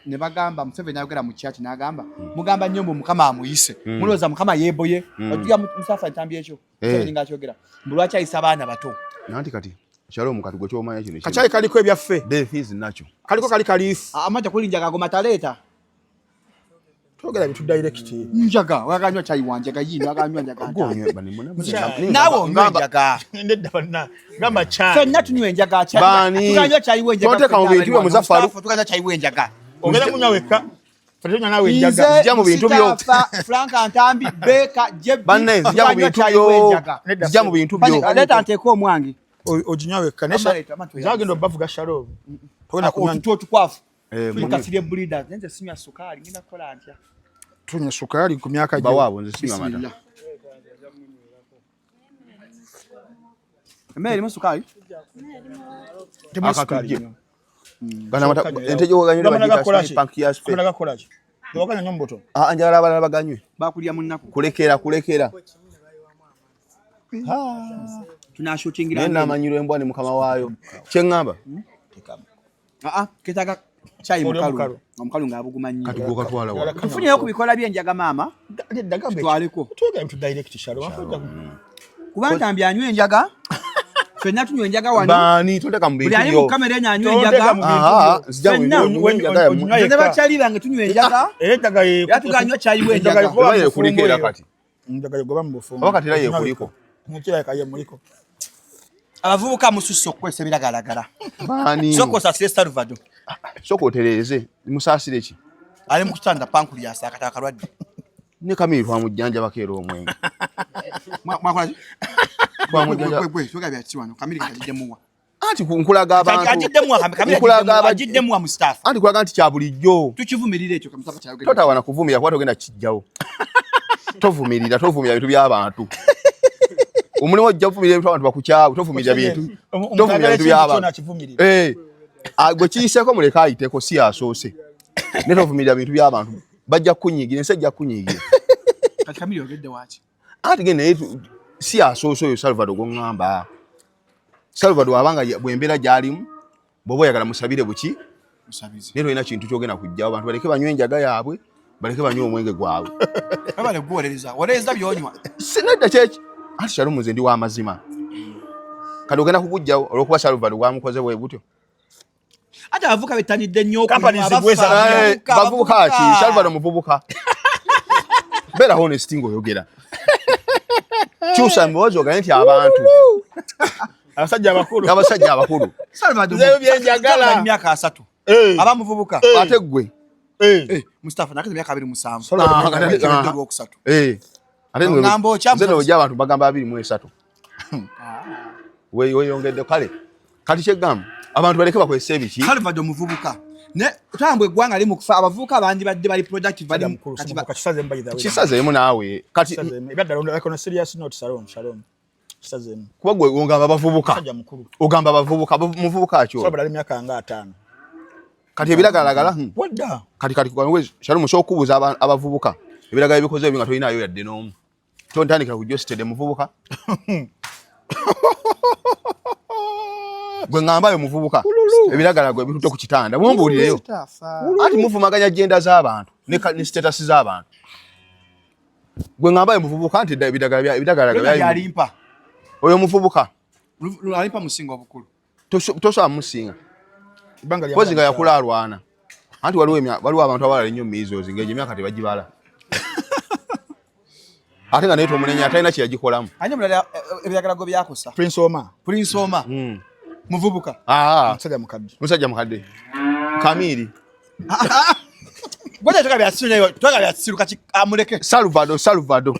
ne bagamba Museveni ayogera mu church n'agamba mugamba nyombo mukama amuyise muloza mukama yeboye ojja Mustafa ntambi ekyo Museveni ngakyogera mbulwacha ayisa abaana bato nanti kati Shalom kati gwe kyomanya kino kachai kaliko ebyaffe death is nacho kaliko kali kalifu amaja kulinja kagoma taleta togera bitu direct njaga wakanywa chai wanje gayino wakanywa njaga gonywe bani muna nawo njaga ndedda bana ngamba chai fenna tunywe njaga chai tukanywa chai wenjaga tote ka bintu byo Muzafaru tukanywa chai wenjaga ogera kunywa weka fatonya nawe njaga jamu bintu byo Frank Antambi Beka Jebi banne jamu bintu byo jamu bintu byo aleta anteko omwangi ojinywa weka nesha zagendo bavuga Shalom togenda kunywa tukwafu tukasire breeders nze sinya sukali ngina kola antya tunywa sukali ku myaka gyo bawaabo nze sinywa mata Meri musukali akatuje bana mata entejo ganywe bagita pancreas fe kuna gakolaje wakanya nyomboto anjala abana baganywe bakulya munnaku kulekera tunashutingira nena amanyiro embwa ne mukama waayo kyengamba ketaga chai mukalu omukalu ngaabugumanyi kati gwo katwala wa tufunyeyo kubikola byenjaga mama twaleko tuga mtu direct Shalom kuba ntambi anywe enjaga fenna tunywe enjaga wano bani tondeka mu bintu byo kamera anywe enjaga nze bakyali bange tunywe enjaga enjaga ye yatuganywa chai wenjaga baye kulikera kati enjaga ye goba mbufungo wakati la ye kuliko mukira kaye muliko abavubuka mususso kwese biragalagala bani soko sa Salvador soko tereze musasire ki ali mu kutanda pancreas akataka lwadde ne kamirwa mu jjanja bakero omwenga mwakola kwa mu jjanja kwe soga bya kiwano kamiri kajide muwa anti kunkulaga abantu kajide muwa kamiri kajide muwa Mustafa anti kulaga anti kya bulijjo tukivumirira ekyo Mustafa kyayogera totawana kuvumira kwa togenda kijjawo tovumirira bintu by'abantu omulimu ojja kuvumirira ebintu abantu bakukyawe tovumirira bintu by'abantu gwe kiyiseko muleka ayiteko si asoose ne tovumirira bintu by'abantu bajja kunyigira ensi ejja kunyigira kati kamiri ogedde waaki ati gene si asoose oyo Salvador gongamba Salvador abanga bwembera gyalimu bobo yagala musabire buki musabize nero ina kintu kyogena kujja abantu baleke banywe enjaga yaabwe baleke banywe omwenge gwabwe abale gwolereza byonywa sinadda kyeki ati Shalom nze ndi wa mazima kati ogenda kugujjawo olwokuba Salvador wamukoze bwe butyo ate abavuka betanidde nnyo bavubuka ki Salvador muvubuka beera honest ng'oyogera kyusa mwozi ogane nti abantu abasajja abakulu Salvador byenjagala myaka 3 abamuvubuka ate gwe Mustafa nakaze myaka 27 ate nze n'ojja abantu bagamba 23 weyongedde kale kati kyegamba abantu baleke bakozesa ebiki Salvador muvubuka ne tambwe gwanga ali mukufa abavubuka abandi badde bali productive bali kisazeemu naawe kati kuba gwe ogamba abavubuka ogamba abavubuka muvubuka kyo kati ebiragalagala kati Shalom ky'okubuuza abavubuka ebiragala ebikoze ebyo nga tolinayo yadde n'omu tontandikira ku jostede muvubuka gwe ngamba muvubuka ebiragala gwe bitutte ku kitanda mumbuulireyo ati muvumaganya agenda z'abantu ne status z'abantu gwe ngamba muvubuka nti ebiragala yalimpa oyo muvubuka alimpa musinga obukulu tosobola musinga kozi nga yakula alwana anti waliwo abantu abalala ennyo miizo zingeje emyaka tebagibala ate nga naye tomunenya atalina kyeyagikolamu anye mulala ebiragala gwe byakosa Prince Oma muvubuka musajja mukadde Kamiri gwete toka byasiru kati amuleke Salvador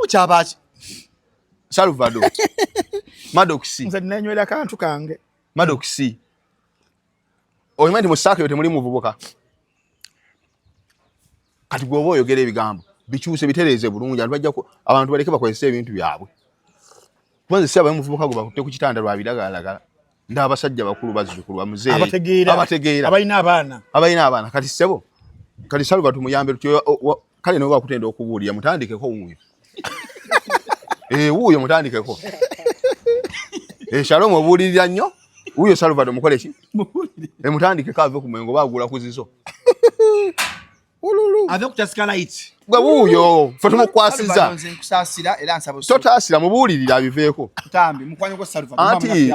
ukyabaki Salvador Maddoxi nze nenywera kantu kange Maddoxi oyimanyi nti mu saako temuli muvubuka kati gwe oba oyogera ebigambo bikyuse bitereeze bulungi abantu baleke bakozesa ebintu byabwe kubanze si abamuvubuka gwe bakutte ku kitanda lwa biragalalagala nda abasajja bakulu bazzukulu bamuzeeyi abategeera abalina abaana kati ssebo kati Salva tumuyambe kale noba bakutenda okubuulira mutandikeko wuuyo wuuyo mutandikeko Shalom obuulirira nnyo wuuyo Salva mukole ki mutandikeko ave ku mwengo baagula ku zizo ave kutaska light gwe wuuyo fe tumukwasiza nze nkusasira era nsaba totaasira mubuulirira abiveeko ntambi mukwanye ko Salva anti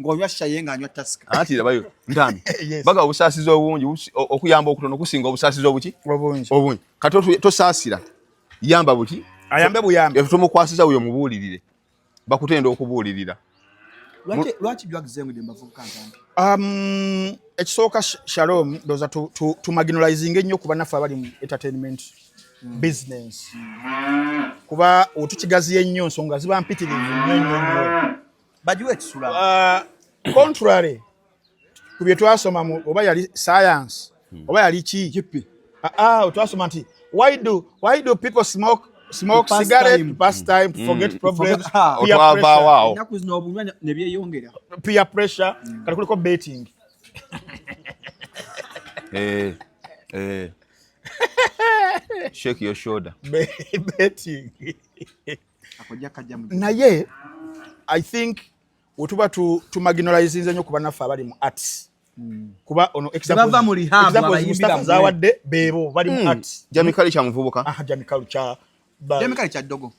ng'onywa shaye ng'anywa taska anti labayo ntambi baga obusaasizi obungi okuyamba okutono okusinga obusaasizi obungi kati tosaasira yamba buki ayambe buyambe tumukwasiza wuuyo mubuulirire bakutenda okubuulirira lwaki byagizengudde mbavubuka ntambi ekisooka Shalom doza tumarginalizing ennyo kuba naffe abali mu entertainment business kuba otukigaziye ennyo nsonga ziba mpitirivu nnyo bagiwe ekisula contrary ku bye twasoma oba yali science oba yali ki twasoma nti why do people smoke cigarette to pass time, to forget problems, peer pressure, kalikuliko betting. Shake your shoulder. Betting. Naye, I think wetuba to marginalize nnyo kuba naffe abali mu arts. Kuba ono example Mustafa Zawadde bebo bali mu arts. Jamikali cha muvubuka. Jamikali cha Jamikali cha dogo.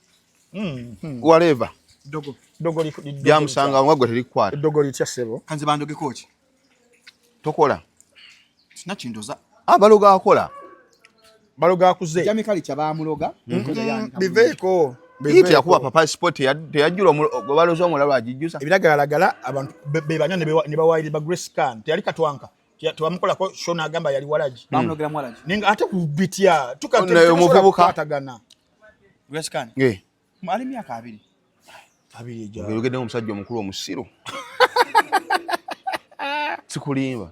Whatever. Dogo jamusanga ngagwe telikwata. Dogo litya sebo. Kanze bandoge coach. Tokola. Sina chindoza. Baloga akola. Baloga akuze. Jamikali cha bamuloga. Biveko. Iti yakuba papa sport teyajjula balozo omulalo ajijusa. Ebiragalagala abantu bebanyo ne bawayiri ba Grace Can. Teyali katwanka. Tuwamukola ko Shona agamba yali walaji. Bamulogera mwalaji. Ninga ate kubitia tukateka muvubuka atagana. Grace Can. Ali myaka 2. Abiri ja. Ngirugede omusajja omukulu omusiro. Sikulimba.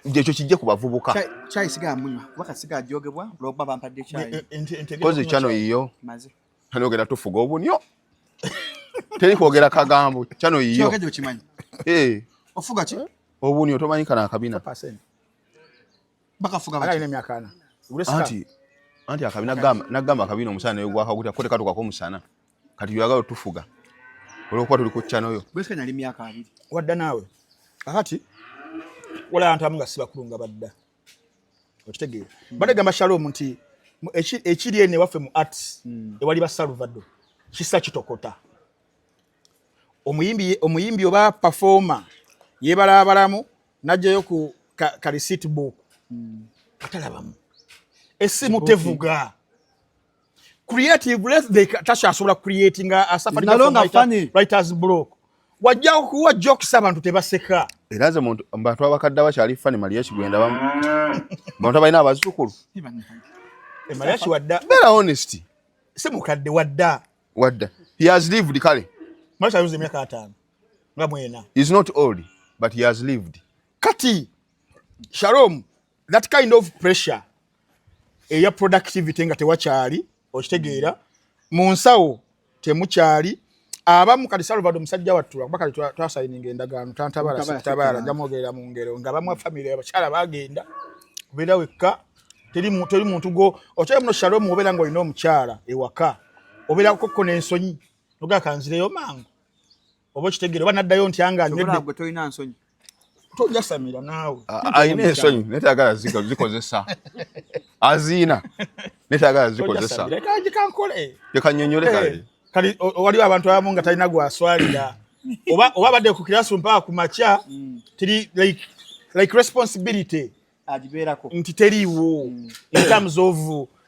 Njecho kijje kubavubuka. Chai siga munywa. Waka siga jogebwa loba bampadde chai. Kozi chano yiyo. Maze. Hanogera tufuga obunyo. Teri kwogera kagambo. Chano yiyo. Chogeje okimanyi. Ofuga ki? Obunyo tomanyi kana akabina. 100%. Baka fuga baki. Ala ine myaka 4. Anti akabina nagamba akabina omusana naye gwaka kuti akote katuka ko musana. Kati yagalo tufuga. olwokuba tuli ku channel yo bwese nali myaka 2 wadda naawe kakati wala abantu abamu nga si bakulu nga badda okitegeera badde gamba Shalom nti ekiri ene waffe mu arts ewali ba Salvador kisa kitokota omuyimbi oba performer yebalabalamu najjayo ku ka receipt book atalabamu esimu tevuga creative less they tashasobola creating a safari writers block wajja kuwa jokes abantu tebaseka eraze muntu abantu abakadde bakyali fani Maria Kigwenda bamu bantu abalina abazukulu Maria Kiwadda better honesty semukadde wadda he has lived kale Maria yuze myaka 5 nga mwena he's not old but he has lived kati Shalom that kind of pressure eya productivity nga tewakyali okitegeera mu nsawo temukyali abamu kali Salvador musajja wattu kuba kali twasayininga endagaano tantabala jamogerera mu ngero nga bamwe family abakyala bagenda kubera wekka teri muntu go okyali muno Shalom obera ngo olina omukyala ewaka obera kokko n'ensonyi noga kanzireyo mangu oba okitegeera oba naddayo nti anga nywedde gwe tolina nsonyi tojasamira naawe ayina ensonyi netagala zikozesa azina netagala zikozesa kaje kankole yakanyonyole kale kali wali abantu abamu nga talina gwaswalira oba badde ku classroom mpaka ku macha tiri like responsibility ajiberako nti teriwo in terms of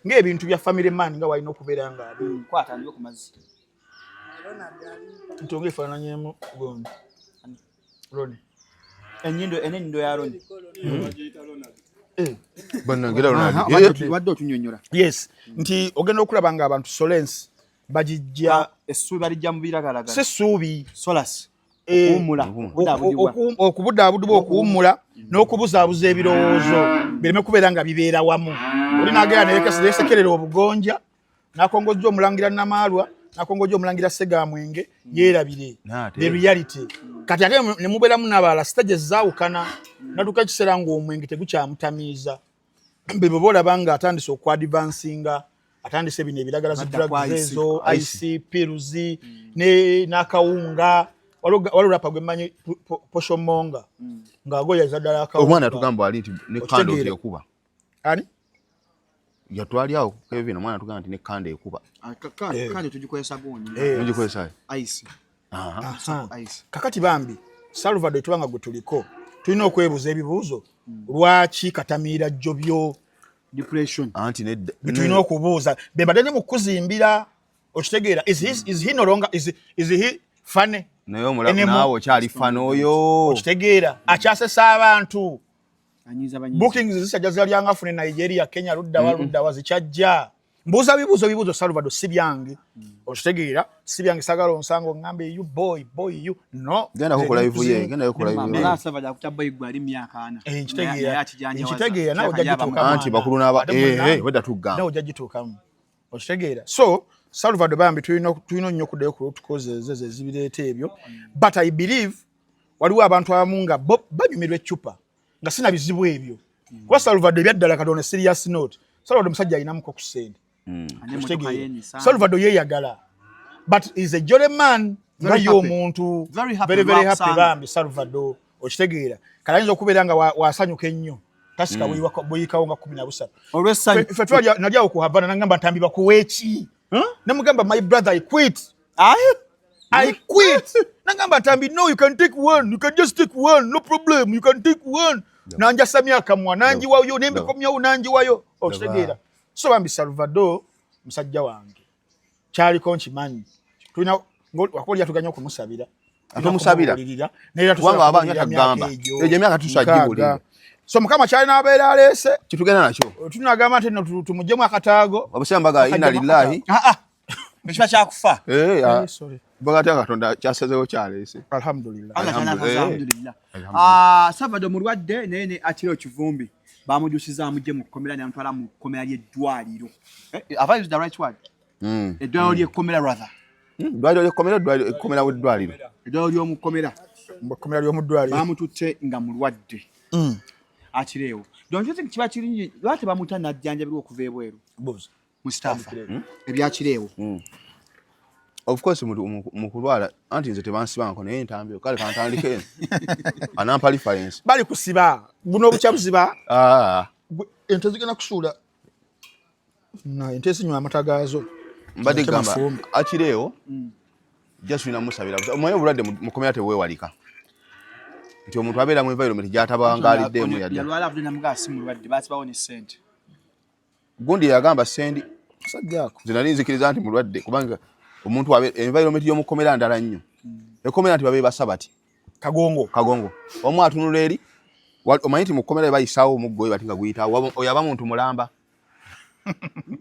ng'ebintu bya family man nga walina okubeera nga kwata ndio ku mazzi ntonge fananyemu gondi Roni enyindo ya Roni banangira Ronald wadde otunyonyola yes nti ogenda okulaba nga abantu Solence bajijja essuubi balijja mu biragalaga sesuubi solas okubudaabudu okuwummula n'okubuzaabuza ebirowoozo bireme kubeera nga bibeera wamu oli naagera neyesekerera obugonja nakongojja omulangira Namaalwa nakongojja omulangira Segamwenge yeerabire the reality kati ate ne mubeeramu n'abalala stage zaawukana natuka ekiseera ng'omwenge tegukyamutamiiza bebo boolaba nga atandise okwadvansinga atandise bino ebiragala zidrugs ezo IC piruzi n'akawunga walulapa gwe mmanyi poshomonga ng'agoya zaddala akawunga omwana tugamba ali nti ne kando ekuba ani yatwali awo Kevin omwana tugamba nti ne kando ekuba kando tugikozesa goni mugikozesa ice ice kakati bambi Salvador tubanga gwe tuliko tulina okwebuuza ebibuuzo lwaki katamiira jjobyo depression anti ne tulina okubuuza bembadde ne mu kuzimbira okitegeera is he no longer is he funny naye omulamu naawe kyali fano oyo okitegeera akyasesa abantu anyiza banyiza bookings zisajja zalyanga afune Nigeria Kenya luddawa zikyajja mbuuza bibuuzo Salvador si byange okitegeera si byange sagala onsango ngambe you boy you no genda kukola ivuye mama Salvador akutabba igwali myaka 4 ekitegeera nawe ojjagituuka anti bakulu n'aba wedda tugamba nawe ojjagituukamu okitegeera so Salvador bambi tulina nnyo okuddayo ku root causes ezibireeta ebyo but I believe waliwo abantu abamu nga banyumirwa eccupa nga sina bizibu ebyo kuba Salvador ebyaddala kati on a serious note Salvador musajja alinamuko ku ssente Salvador yeeyagala but is a jolly man nga y'omuntu very happy bambi Salvador okitegeera kale ayinza okubeera nga wasanyuka ennyo tasika bweyikawo nga 13 ffe twalya nalyawo ku Havana nagamba ntambibwa kuweeki namugamba my brother I quit nagamba ntambi no you can take one you can just take one no problem you can take one nanjasa myaka mwa nanjiwayo nembikomyawo nanjiwayo okitegeera so bambi Salvador musajja wange kyaliko nkimanyi tulina wakolya tuganya okumusabira atomusabira kubanga abanyu atagamba ejo emyaka tusajjibulira so mukama kyali n'abeera aleese kitugenda nakyo tunagamba nti tumuggyemu akataago obusembaga inna lillahi ekiba kyakufa sorry bagatya Katonda kyasazeewo kyaleese alhamdulillah Salvador mulwadde naye ne akira ekivumbi bamujusiza amugye mu kkomera n'amutwala mu kkomera ly'eddwaliro have I used the right word eddwaliro ly'ekkomera rather eddwaliro w'eddwaliro eddwaliro ly'omukkomera kkomera ly'omuddwaliro bamututte nga mulwadde akireewo don't you think kiba kiringi lwaki bamuta najjanjabirwa okuva ebweru Mustafa ebyakireewo Of course mukulwala anti nze tebansibanko naye ntambyo kale kantandike anampa reference bali kusiba buno obuchabuziba ente zigenda kusuula na ente zinywa amatagazo mbadde gamba akireo just wina musabira omwoyo bulwadde mukomera teweewalika nti omuntu abeera mu environment gyatabangaliddeemu yalwala avudde namugasi mulwadde baasibawo ne ssente gundi yagamba sendi sajjako zinali nzikiriza nti mulwadde kubanga omuntu abe environment y'omukomera ndala nnyo ekomera nti babe basabati kagongo omu atunula eri omanyi nti mukomera bayisaawo omuggo we bati nga guyitaawo oyaba muntu mulamba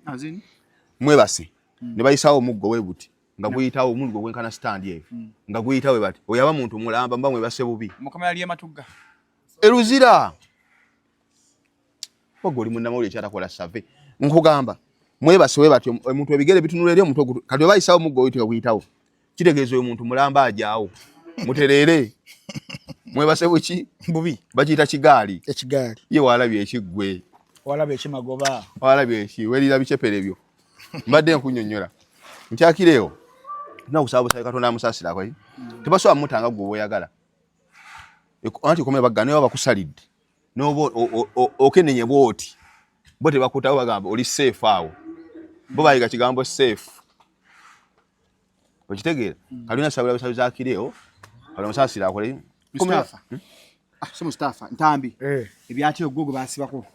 azini mwebase ne bayisaawo omuggo we buti nga guyitaawo omulgo gwenkana stand eyo nga guyitaawo bati oyaba muntu mulamba mba mwebase bubi mukomera liye matugga eruzira ogoli munnamawulire kyatakola save nkugamba mwebase we bati omuntu ebigere bitunula eri omuntu kati bayisaawo omuggo we guyitaawo kitegeeza oyo muntu mulamba ajaawo muterere mwebase buki bubi bakiyita kigaali ekigaali ye walabye ekiggwe walabye ekimagoba walabye eki welira bicepere byo mbadde nkunyonnyola nkyakireo nakusaba Katonda amusaasira kwa tebasoba mutanga gwe oyagala anti komera bagane baba kusalidde nobo okenenye bwoti bote bakutawo bagamba oli safe awo bo bayiga kigambo safe okitegeera kalina sabula bisabiza akireo kale musaasira akole Mustafa so Mustafa ntambi ebyati ogogo basibako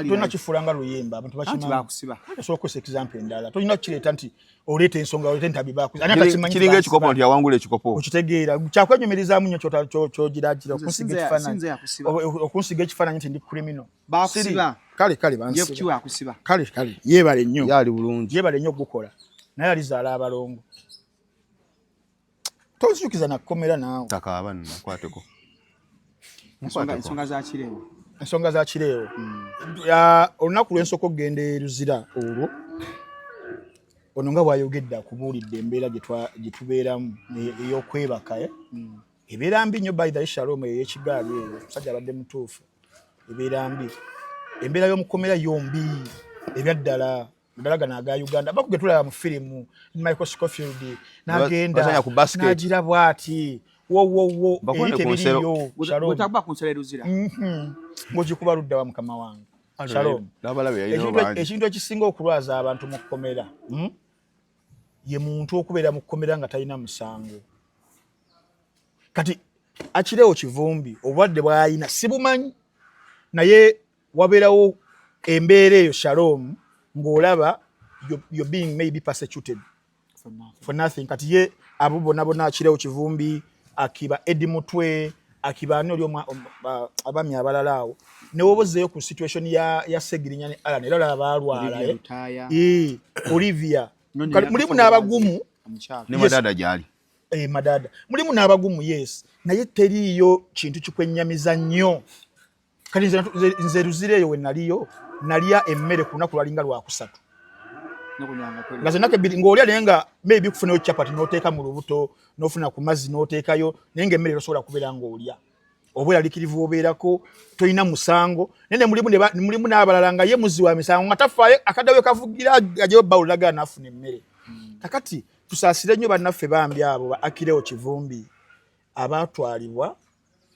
tuna kifulanga luyimba abantu bachima bakusiba so ko example ndala tolina kireta nti olete ensonga olete ntabi bakusiba ani atakimanyi kiringa ekikopo nti yawangula ekikopo okitegeera kyakwenyumiriza munyo kyogiragira okunsiga ekifaananyi nti ndi criminal bakusiba kale bansiba yekiwa akusiba kale yebale nnyo yali bulungi yebale nnyo gukola naye alizaala abalongo tozukiza nakomera naawe takaba nakwateko ensonga za kireo olunaku lw'ensoko okugenda eruzira olwo ono nga bwayogedde akubuulidde embeera gye tubeeramu ey'okwebaka ebeera mbi nnyo by the Shalom ey'ekigaali eyo omusajja abadde mutuufu ebeera mbi embeera y'omukomera yombi ebyaddala naddala gano aga Uganda bakuge tulaba mu firimu Michael Scofield n'agenda n'agira bw'ati wo ebitebiriyo bwetagba kunsala eruzira ng'ogikuba ludda wa mukama wange Shalom ekintu ekisinga okulwaza abantu mu kkomera ye muntu okubeera mu kkomera nga talina musango kati akireo kivumbi obwadde bw'ayina sibumanyi naye wabeerawo embeera eyo Shalom ng'olaba you're being maybe persecuted for nothing kati ye abo bonna akireo kivumbi akiba Edi Mutwe akiba ani oli abami abalala awo ne wobozeeyo ku situation ya Segirinya ne Alan era abalwala Olivia mulimu n'abagumu ne madada gyali madada mulimu n'abagumu yes naye teriyo kintu kikwennyamiza nnyo kati nze ruzireyo we naliyo nalya emmere ku lunaku lwalinga lwakusatu ngaze nake bili ngolya lenga maybe kufuna chapati noteeka mu lubuto nofuna ku mazzi noteekayo nenge emmere osobola kubeera ngolya obwera likirivu obeerako toyina musango nene mulimu n'abalala nga ye muzi wa misango nga tafaayo akadawe kavugira ajeyo bawulaga nafuna emmere kakati tusaasire nnyo bannaffe bambi abo akireo kivumbi abatwalibwa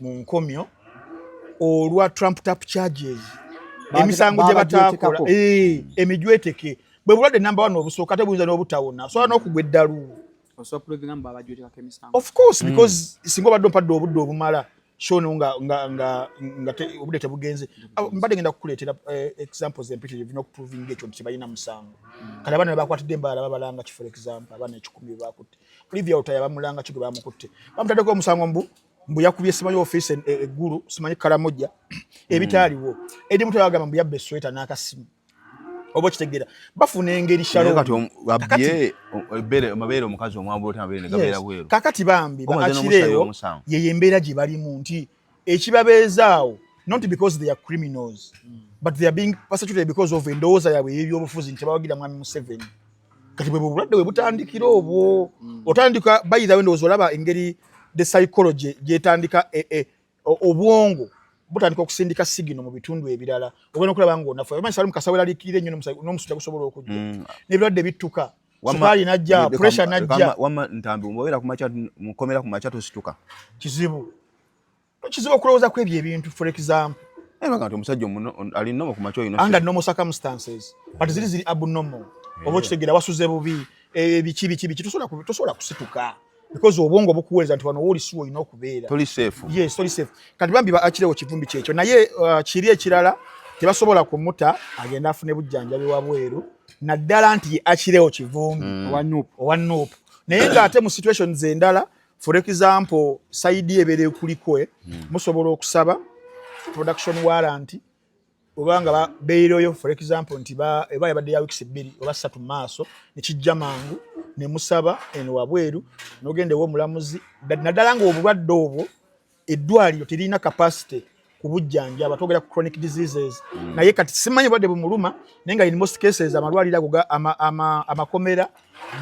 mu nkomyo olwa Trump tap charges emisango gye batakola emijweteke bwe bulwadde number 1 obusooka tebuyinza n'obutawona so n'okugwa eddalu of course because singo badde mpadde obudde obumala shono nga obudde tebugenze mbadde ngenda kukuleetera examples empitirivu n'okuproving ekyo nti balina musango kale abana bakwatidde embala babalanga for example abana 10 bakutte Olivia Otaya bamulanga kigwe bamukutte bamutaddeko omusango mbu yakubye simanyi office eggulu simanyi Karamoja ebitaaliwo Edi Mutwe agamba mbu yabbe sweta n'akasimu obo kitegeera bafuna engeri Shalom kati abye mabere omukazi omwambulo tamabere negabera bwero kakati bambi akireo ye embeera gye balimu nti ekibabeezaawo not because they are criminals but they are being persecuted because of endowooza yaabwe y'ebyobufuzi nti bawagira mwami Museveni kati bwe bulwadde bwe butandikira obwo otandika bayiza endowooza olaba engeri the psychology gyetandika obwongo butandika okusindika signal mu bitundu ebirala obwena okulaba ngo nafu amanyi Shalom kasawera likire nnyo n'omusujja gusobola okujja n'ebirwadde bittuka sukali najja pressure najja wama ntambi umwera kumacha mukomera kumacha tosituka kizibu okulowooza kwebyo ebintu for example Nga omusajja ali normal kumacho ino under normal circumstances but ziri abnormal obo kitegera wasuze bubi biki tosobola kusituka because obwongo bukuweza nti wano woli siwo ino okubeera toli safe yes toli safe kati bambi bakirewo kivumbi kyekyo naye kiri ekirala tebasobola kumuta agenda afune bujjanjabi wabweru naddala nti akirewo kivumbi owa nuupu naye ng'ate mu situations endala for example side ebere kuliko musobola okusaba production warrant obanga beeroyo for example nti eba yabadde ya weeks 2 oba 3 maaso nekijja mangu ne musaba eno wabweru nogende wo mulamuzi naddala nga obulwadde obwo eddwaliro terina capacity kubujjanja abatogera ku chronic diseases naye kati simanyi bwadde bumuluma nenga in most cases amalwaliro ago amakomera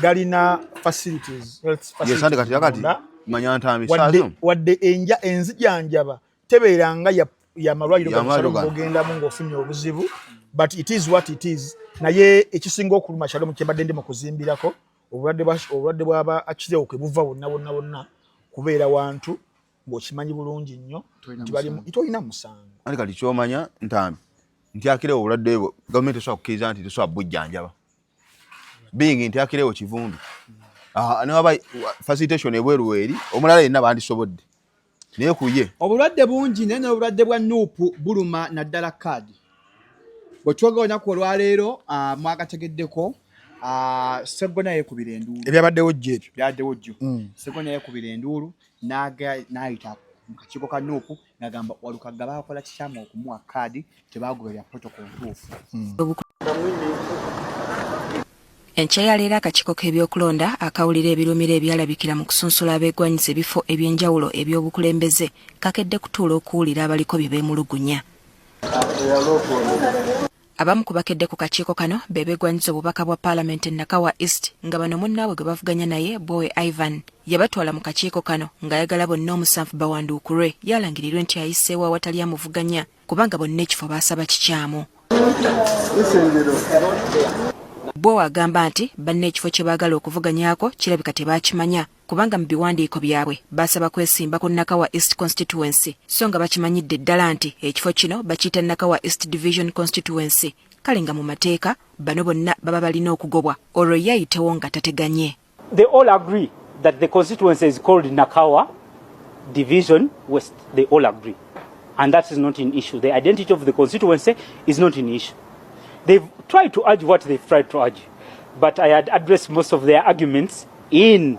galina facilities health facilities yes andi kati yakati manya ntambi sazo wadde enja enzijanjaba tebeeranga ya malwaliro gagenda mu ng'ofunye obuzibu but it is what it is naye ekisinga okuluma kyalo mu kyebadde ndi mu kuzimbirako obulwadde bwaba akirewo kwe buva bonna kubeera wantu ng'okimanyi bulungi nnyo tolina musango andi kati kyomanya ntambi nti akirewo obulwadde bwo gavumenti esobola kukkiriza nti tesobola bujjanjaba being nti akirewo kivumbi newaba facilitation ebweru eri omulala yenna bandisobodde naye kuye obulwadde bungi naye n'obulwadde bwa nuupu buluma naddala kaadi bwetwoga olunaku olwaleero mwagategeddeko Seggona yekubira enduulu ebyabaddewo jjo ebyo byaddewo jjo Seggona yekubira enduulu n'ayita mu kakiiko ka nuupu n'agamba Walukaga baakola kikyamu okumuwa kaadi tebagoberera protocol ntuufu Enkya ya leero akakiiko k'ebyokulonda akawulira ebirumiro ebyalabikira mu kusunsula abeegwanyiza ebifo eby'enjawulo eby'obukulembeze kakedde kutuula okuwulira abaliko bye beemulugunya. Abamu ku bakedde ku kakiiko kano be beegwanyiza obubaka bwa Paalamenti Nakawa East nga bano munnaabwe gwe bavuganya naye Bowe Ivan yabatwala mu kakiiko kano ng'ayagala bonna omusanvu bawanduukulwe yalangirirwe nti ayiseewo awatali amuvuganya kubanga bonna ekifo baasaba kikyamu. Bowe agamba nti banne ekifo kye baagala okuvuganyaako kirabika tebaakimanya kubanga mu biwandiiko byabwe basaba kwesimba ku Nakawa East Constituency so nga bakimanyidde ddala nti ekifo kino bakiyita Nakawa East Division Constituency kale nga mu mateeka bano bonna baba balina okugobwa olwo yayitewo nga tateganye. They all agree that the constituency is called Nakawa Division West. They all agree. And that is not an issue. The identity of the constituency is not an issue. They've tried to urge what they've tried to urge, but I had addressed most of their arguments in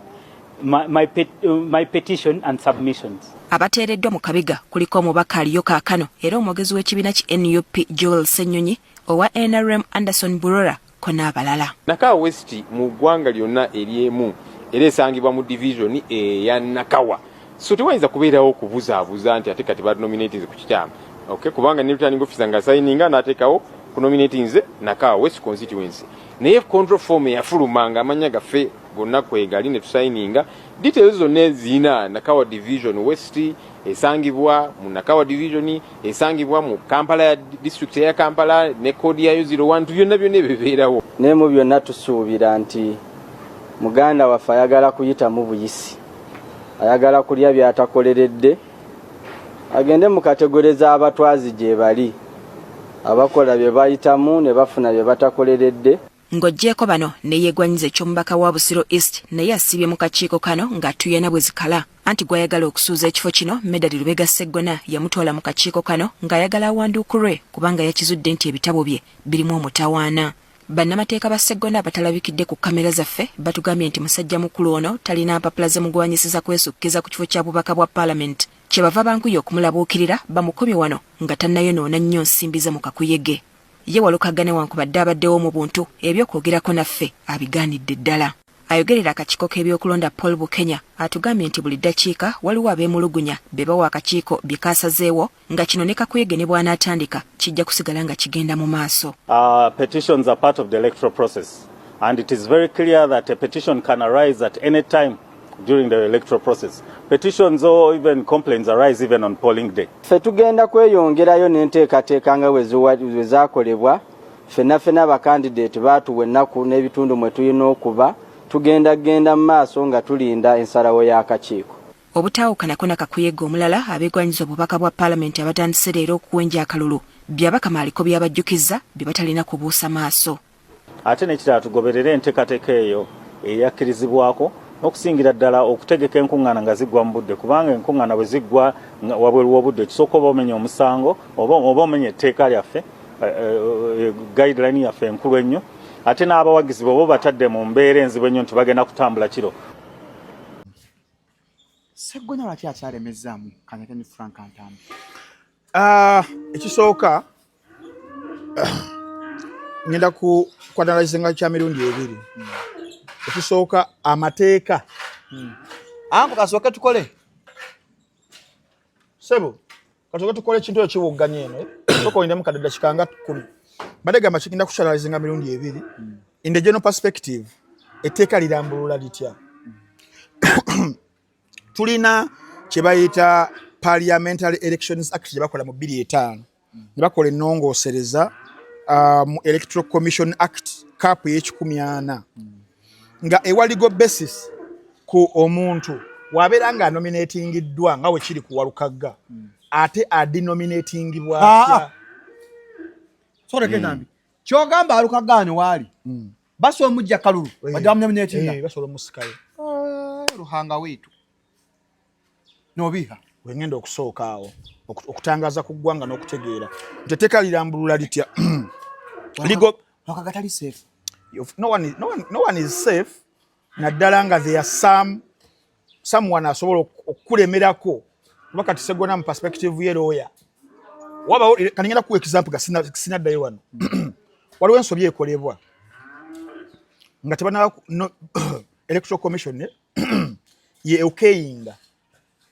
my petition and submissions. Abateereddwa mu kabiga kuliko omubaka aliyo kaakano era omwogezi w'ekibiina ki NUP Joel Ssenyonyi owa NRM Anderson Burora ko n'abalala. Nakawa West mu ggwanga lyonna eryemu era esangibwa mu division eya Nakawa. So tewayinza kubeerawo okubuzaabuza nti ate kati banominating ku kitamu. Okay, kubanga ne returning officer nga signinga n'ateekawo ku nominating ze Nakawa West constituency. Naye control form yafulumanga amanya gaffe gonna kwegali ne tusigninga details zonna zina Nakawa Division West esangibwa mu Nakawa Division esangibwa mu Kampala district ya Kampala ne code yayo 01 byonna bibeerawo. Ne mu byonna tusuubira nti muganda waffe ayagala kuyita mu buyisi ayagala kulya byatakoleredde agende mu kategoreza abatwazi gye bali abakola bye bayitamu ne bafuna bye batakoleredde. Ng'oggyeko bano ne yeegwanyiza eky'omubaka wa Busiro East naye asibye mu kakiiko kano ng'atuyena bwe zikala anti gw'ayagala okusuuza ekifo kino Medali Lubega Sseggona yamutwala mu kakiiko kano ng'ayagala awanduukulwe kubanga yakizudde nti ebitabo bye birimu omutawaana. Bannamateeka ba Sseggona abatalabikidde ku kamera zaffe batugambye nti musajja mukulu ono talina mpapula ze mugwanyisiza kwesukkiza ku kifo kya bubaka bwa Paalamenti kyebava bankuye okumulabuukirira bamukubye wano nga tannayonoona nnyo nsimbi ze mu kakuyege. Ye Walukaga newankubadde abaddewo mu buntu ebyokwogerako naffe abigaanidde ddala. Ayogerera akakiiko k'ebyokulonda Paul Bukenya atugambye nti buli ddakiika waliwo abeemulugunya be bawa akakiiko bye kaasazeewo nga kino ne kakuyege ne bw'anaatandika kijja kusigala nga kigenda mu maaso. Petitions are part of the electoral process and it is very clear that a petition can arise at any time during the electoral process. Petitions or even complaints arise even on polling day. Fe tugenda kweyongerayo n'enteekateeka nga bwe zaakolebwa fena ba candidate batuwe ennaku n'ebitundu mwe tulina okuba tugenda mu maaso nga tulinda ensalawo y'akakiiko. Obutaawukana na kakuyega omulala abeegwanyiza obubaka bwa paalamenti abatandise leero okuwenja akalulu byabaka maaliko byabajjukiza bye batalina kubuusa maaso. Ate n'ekirala tugoberere enteekateeka eyo eyakkirizibwako n'okusingira ddala okutegeka enkuŋŋaana nga ziggwa mu budde, kubanga enkuŋŋaana bwe ziggwa wabweru w'obudde kisooka oba omenya omusango oba omenya etteeka lyaffe guideline yaffe enkulu ennyo, ate n'abawagizi bo batadde mu mbeera enzibu ennyo nti bagenda kutambula kiro. Sseggona lwaki akyalemezaamu Kanyakeni Frank Antambi? Ekisooka ngenda kwanalizinga kya mirundi ebiri. Ekisooka amateeka anko kasooka tukole sebo kasooka tukole ekintu ekiwogganya eno soko indemu kadada kikanga 10 badega machikinda kushalalizinga mirundi ebiri. In the general perspective etteeka lirambulula litya. Tulina kye bayita Parliamentary Elections Act gye bakola mu 2005 ne bakola ennongoosereza mu Electoral Commission Act cap y'ekikumi nga ewaligo basis ku omuntu wabeera nga nominatingiddwa nga we kiri kuwalukagga ate adinominatingibwa atya. Kenambi kyogamba alukaggaano waali baso omujja kalulu badamnominatinga basobola omusikayo ruhanga wetu nobiha wengenda okusooka awo okutangaza ku ggwanga n'okutegeera nteteeka lirambulula litya. Ligo wakagatali safe. No one is safe. Naddala nga there are someone asobola okulemerako wakati Sseggona mu perspective ye lawyer. Waba kaningenda ku example ga sinaddayo wano. Waliwo ensobi ekolebwa nga tebana Electoral Commission ye okayinga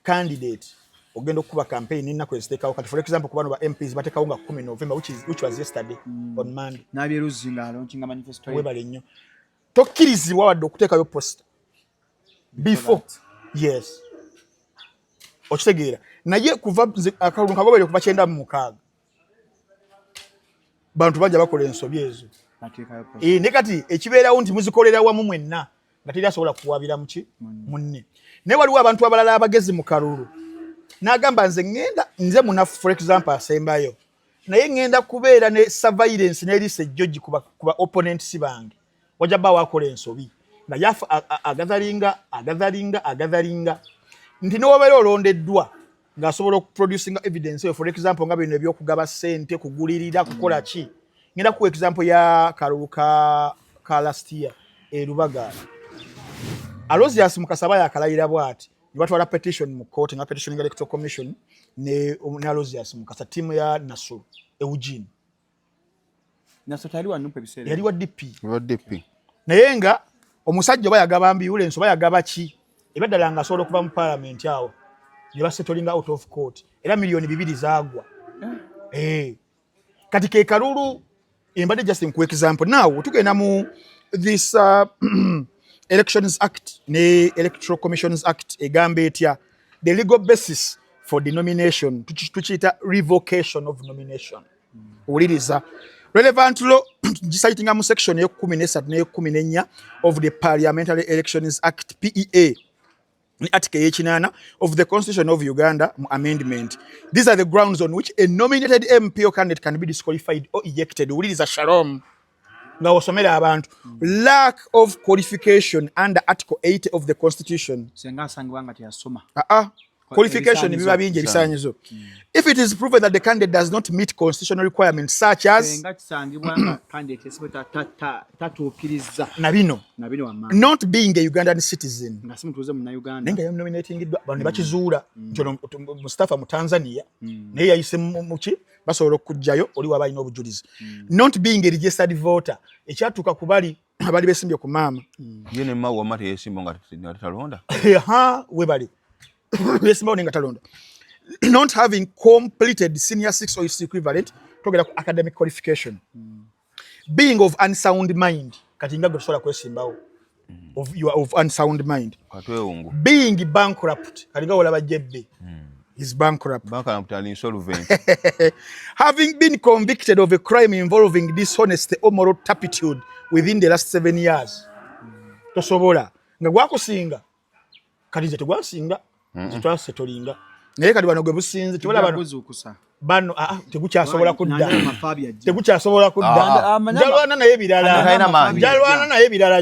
candidate ogenda okuba campaign inna kwesteka wakati for example kubano ba MPs bateka unga 10 November which was yesterday on Monday. Nabi ruzinga launching manifesto. Webale nnyo. Tokkirizibwa wadde okuteeka yo post before yes okitegeera naye kuva akalulu kababere kuva 96 bantu bajja bakola ensobi ezo ne kati ekibeerawo nti muzikolera wamu mwenna nga teri asobola kuwabira muki munne ne waliwo abantu abalala abagezi mu kalulu n'agamba nze munafu for example asembayo naye ngenda kubeera ne surveillance n'eriisa ejjoji kuba opponents bange wajja ba wakola ensobi naye agadalinga nti n'obeera olondeddwa ng'asobola okuproducinga evidence for example nga bino ebyokugaba ssente kugulirira kukola ki. Ngenda ku example ya kalulu ka last year Lubaga Alozias Mukasaba yakalayira bwati batwala petition mu court nga petition nga Electoral Commission ne Alozias Mukasa timu ya Nasuru Eugene Nasuru tali wanumpe bisere yali wa DP naye nga omusajja bayagaba mbiule enso bayagaba ki ebaddala nga asobola okuva mu parliament awo ne basettlinga out of court era milioni 2 zaagwa kati ke kalulu embadde just in example now tugenda mu this Elections Act ne Electoral Commissions Act egambe etya the legal basis for the nomination tuchita revocation of nomination uliriza relevant law citing mu section ya 13 ne 14 of the Parliamentary Elections Act PEA ni article y'ekinana of the Constitution of Uganda amendment. These are the grounds on which a nominated MP or candidate can be disqualified or ejected. Uliriza Shalom nga osomera abantu lack of qualification under article 80 of the Constitution. Senga sangwanga tiyasoma. Qualification biba bingi ebisanyizo. If it is proven that the candidate does not meet constitutional requirements such as not being a Ugandan citizen, nenga nominating bano bakizuula Mustafa mu Tanzania naye yayise muki basobola okujjayo oli wabayina obujulizi, not being a registered voter ekyatuuka kubali abali besimbye ku maama yene mawa mate yesimbo nga talonda webali besimba oninga talonda, not having completed senior 6 or its equivalent togera ku academic qualification, being of unsound mind kati nga gosola kwesimbawo of unsound mind, being bankrupt kati nga olaba jebbe is bankrupt. Bankrupt and insolvent. Having been convicted of a crime involving dishonesty or moral turpitude within the last 7 years. Tosobola. Nga gwakusinga. Kati ze tegwasinga. Zitwase tolinga. Naye kati bano gwe businze tibala bano tegukyasobola kudda. Tegukyasobola kudda. Jalwana naye birala. Jalwana naye birala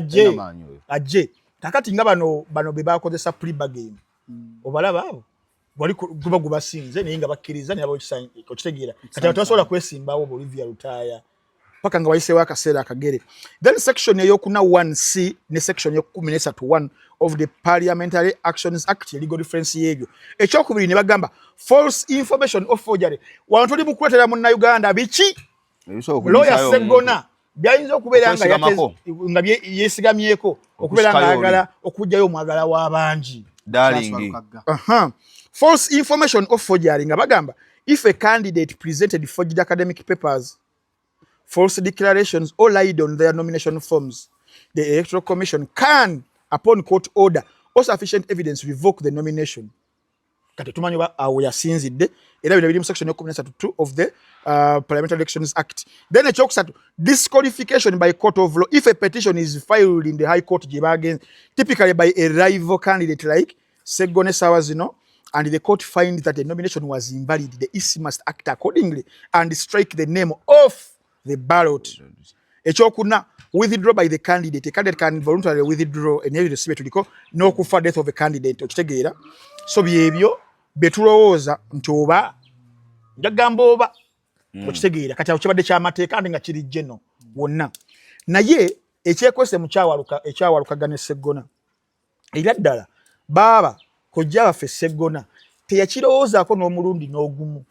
ajje. Kakati nga bano be bakozesa pre-bargain. Obalaba abo. Wali kuba gubasinze naye nga bakkiriza nabo okitegeera. Kati atasobola kwesimbawo Bolivia Lutaya. Paka nga wayiseewo akaseera akagere. Then section eyokuna 1C ne section ey'okumi 1 of the Parliamentary Actions Act legal reference yebyo. Ekyokubiri ne bagamba false information or forgery. Wantu tuli mukuletera munna Uganda biki? Lawyer Segona byayinza okubeera nga yesigamyeko okubeera nga ayagala okujjayo omwagala w'abangi. Darling. False information or forgery nga bagamba if a candidate presented forged academic papers, false declarations or lied on their nomination forms, the Electoral Commission can, upon court order or sufficient evidence, revoke the nomination. Kati tumanyi awo yasinzidde era bino biri mu section 13 of the Parliamentary Elections Act. Then ekyokusatu, disqualification by court of law if a petition is filed in the High Court typically by a rival candidate like Segone Sawazino, and the court finds that the nomination was invalid, the EC must act accordingly and strike the name off the ballot. Ekyokuna, withdraw by the candidate. A candidate can voluntarily withdraw and every receive tuliko no kufa death of a candidate. Okitegeera. So byebyo betulowooza nti oba njagamba oba okitegeera kati okibadde ky'amateeka andi nga kiri jeno wonna. Naye ekyekwese mu ekyawalukaga Segona era ddala baaba kojja baffe Segona teyakirowoozaako n'omulundi n'ogumu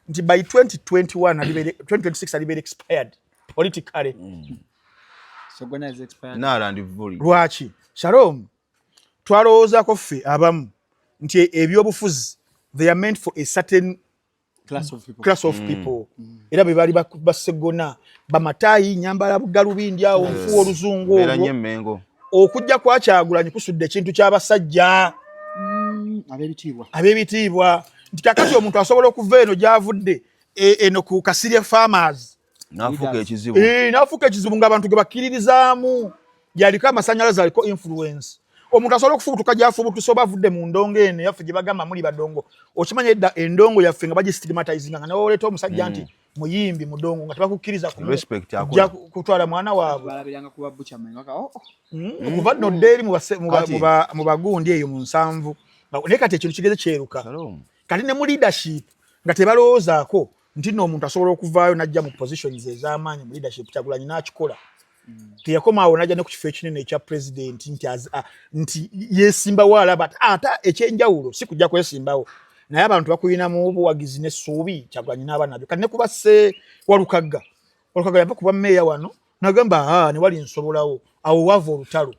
nti by 2026 alibeera expired politically. Segona is expired. Lwaki? Shalom. Twalowoozaako ffe abamu nti ebyobufuzi they are meant for a certain class of people. Era be bali ba Segona bamatayi nyambala bugalubindi awo nfu oluzungu olwo okujja kwa Kyagulanyi kusudde ekintu ky'abasajja abebitiibwa nti kakati omuntu asobola okuva eno gy'avudde eno ku Kasirye Farmers n'afuuka ekizibu ng'abantu ge bakkiririzaamu yaliko amasannyalaze aliko influence. Omuntu asobola okufubutuka gy'afubutusa oba avudde mu ndongo eno yaffe gye bagamba muli badongo. Okimanya edda endongo yaffe nga bagistigmatizinga nga n'oleeta omusajja nti muyimbi mudongo nga tebakukkiriza kujja kutwala mwana waabwe. Okuva nno ddeeri mu bagundi eyo mu 7 naye kati ekintu kigeze kyeruka. Kati ne mu leadership nga tebalowoozaako nti nno omuntu asobola okuvaayo n'ajja mu positions ez'amaanyi mu leadership Kyagulanyi n'akikola. Teyakomaawo n'ajja ne ku kifo ekinene ekya president nti yeesimbawo alaba ate ekyenjawulo si kujja kwesimbawo naye abantu bakuyinamu obuwagizi n'essuubi Kyagulanyi n'aba nabyo. Kati ne kuba Walukaga yava kuba mmeeya wano n'agamba ne wali nsobolawo awo wava olutalo.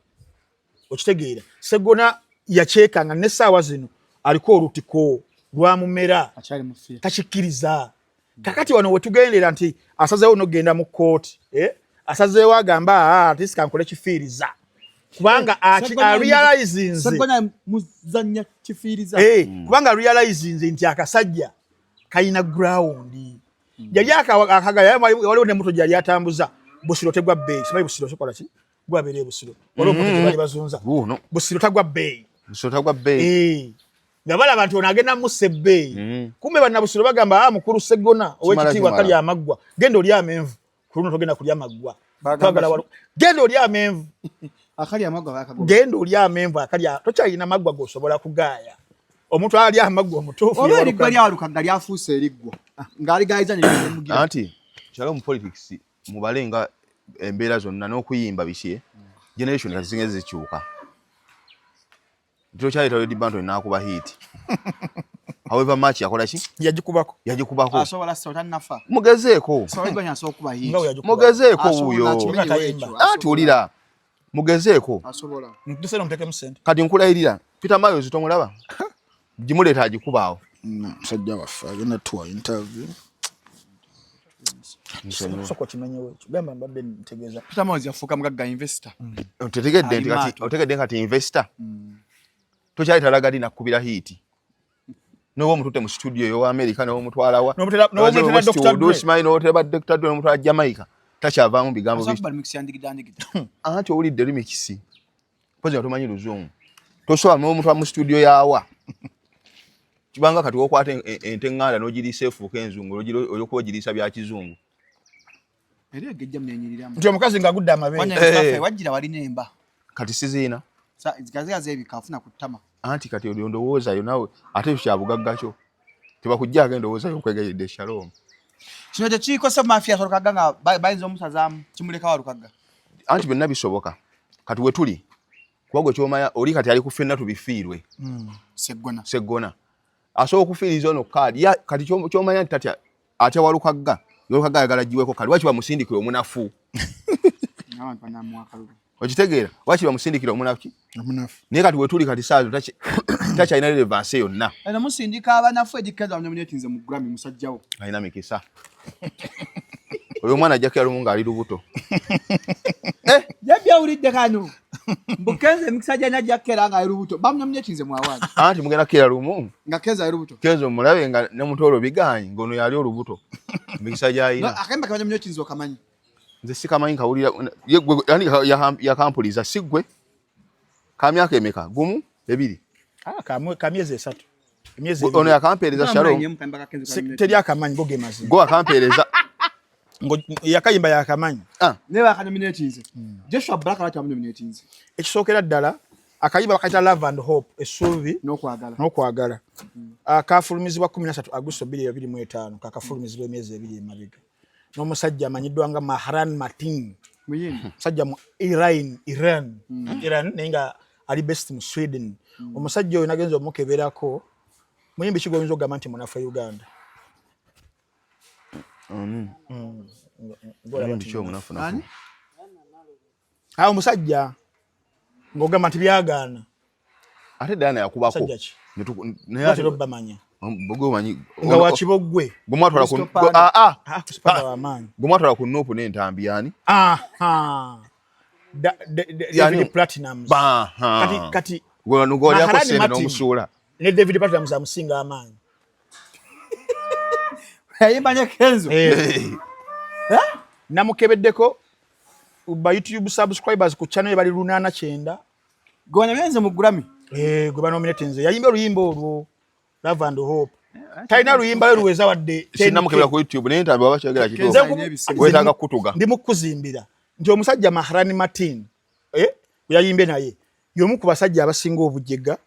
Okitegeera Segona yakyekanga n'essaawa zino aliko olutiko lwamumera takikkiriza. Kakati wano wetugendera nti asazeewo n'ogenda mu kooti asazeewo agamba ati kankole kifiiriza kubanga realize nze kubanga realize nze nti akasajja kayina ground yali akagaya waliwo ne moto gyali atambuza Busiro tegwa bbeeyi. Simanyi Busiro sokola ki gwabeereye Busiro waliwo moto gyebali bazunza Busiro tagwa bbeeyi nga balaba nti ono agenda mussa ebbeeyi. Kumbe bannabusiro bagamba mukulu Segona ow'ekitiibwa kalya amaggwa genda oli amenvu kuluno togenda kulya maggwa genda oli amenvu genda oli amenvu akalya tokyalina maggwa g'osobola kugaaya. Omuntu ali amaggwa omutuufu oba eriggwa lyalukaga lyafuuse eriggwa ng'aligayiza nemugira anti kyalo mu politics mubalenga embeera zonna n'okuyimba biki generation kati zingeze zikyuka. Ndio chali tawe dibanto inakuba hit. However much yakola ki? Yagikubako. Asobola sota nafa. Mugezeeko. Sobola nyaso okuba hit. Mugezeeko uyo. Atulira. Mugezeeko. Asobola. Ndiseno mteke msende. Kati nkula irira. Peter Mayo zitomulaba. Jimuleta agikubaawo. Sajja wafa agenda tuwa interview. Soko kimenyewe. Gamba mbadde ntegeeza. Peter Mayo yafuuka mugagga investor. Otegedde kati investor. Tokyali talaga dina kubira hiti. no mutute mu studio yo America no mutwala wa no mutera Dr. Dre Smile no teba Dr. Dre no mutwala Jamaica tachavaamu bigambo bichi mix yandigidandikita anti olidde remix poza tumanyi luzungu tosoba no mutwa mu studio yawa kibanga kati okwata ente nganda no giri safe kenzungu olyokuba girisa bya kizungu eri gejja mnenyiriramu ndio mukazi ngagudda amabe wajira wali nemba kati sizina sa zikaziga zebikafuna kutama anti kati ndowooza yo nawe ate kyabugaggacho tebakujja agenda ndowooza yo kwegayidde Shalom kino tekiko sa mafia sorokaganga bayinza omusazamu kimuleka walukagga anti byonna bisoboka kati we tuli kubagwe kyomanya oli kati ali kufenna tubifiirwe seggona asobola okufiiriza ono kaadi kati kyomanya nti ate walukagga yolukagga ayagala giweko kali wakiba musindikire omunafu okitegeera wakiba musindikire omunafu naye kati we tuli kati saazo takyalina relevance yonna eno musindika abanafu egikeza nominatinze mu Grammy musajjawo alina mikisa oyo mwana ajja kera lumunga ali lubuto yabya ulidde kano mbukenze mikisajja na jakera nga lubuto bamunominatinze mu award anti mugenda kera lumu nga keza lubuto kezo mulabe nga ne mutolo biganyi ngono yali olubuto mikisajja ina akemba kama nominatinze okamanyi nze sikamanyi kawulira ya kampuliza sigwe kamyaka emeka gumu ebiri kamyezi 3 emyezi ono yakampereza Shalom teri akamanyi boge mazi go akampereza ngo yakayimba yakamanyi ne bakanominatinze Joshua Black alati amunominatinze ekisokera ddala akayimba bakayita Love and Hope esuvi n'okwagala akafulumizibwa 13 Agosto 2025 kakafulumizibwa emyezi 2 emabega n'omusajja amanyiddwa nga Mahran Matin musajja mu Iran nenga ali best mu Sweden omusajja oyo nagenza omukeberako muyimbi kigoyinza okugamba nti munafa Uganda omusajja ng'ogamba nti byagaana ate Diana yakubako natera obbamanya nga wakibogwe gwemwatwala ku Nuupu n'entambi yani David Platinum kati ngolyako sente n'omusuula ne David Platinum amusinga amaanyi yayimanya Kenzo namukebeddeko ba YouTube subscribers ku channel bali 89 gona menze mu Grammy gwe banominatinze yayimba oluyimba olwo Love and Hope taina luyimba luweza wadde sinamukebera ku YouTube n'entambi waba kyogera kito wetaaga kutuga ndi mukuzimbira nti omusajja Mahran Martin yayimbe naye yomu ku basajja abasinga obujega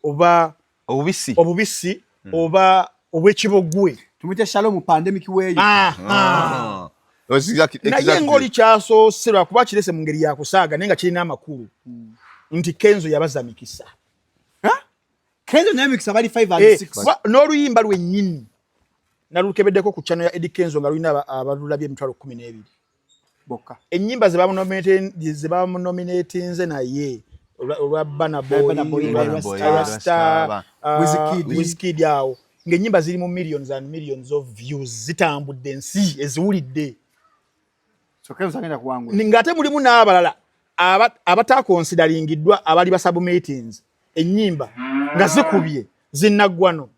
oba obubisi oba obwekibogwe tumute Shalom pandemic weyo naye ngoli kyasoosera kuba kirese mu ngeri ya kusaaga nenga kirina amakulu nti Kenzo yabaza mikisa Kenzo naye mikisa bali 5 and 6 n'oluyimba lwennyini nalukebeddeko ku channel ya Eddie Kenzo nga lulina abalulabye emitwalo 12 bokka ennyimba ze bamunominatinze naye olwa Burna Boy Wizkid awo ng'ennyimba ziri mu millions and millions of views zitambudde ensi eziwulidde ng'ate mulimu n'abalala abataakonsidaringiddwa abali basubmitings ennyimba nga zikubye zinnaggwano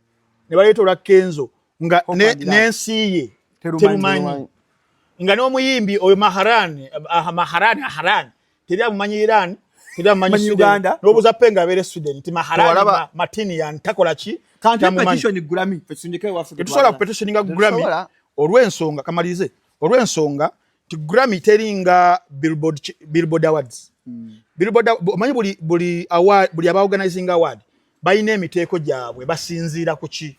ne baleeta olwa Kenzo nga n'ensi ye terumanyi nga n'omuyimbi oyo Mahran teri amumanyi Iran teri amumanyi Uganda n'obuuza penga abeere Sweden nti Mahran Martin yantakola ki tetusobola kupetitioninga Grammy olw'ensonga kamalize olw'ensonga ti Grammy teringa Billboard Awards Billboard omanyi buli aba-organizing award balina emiteeko gyabwe basinziira ku ki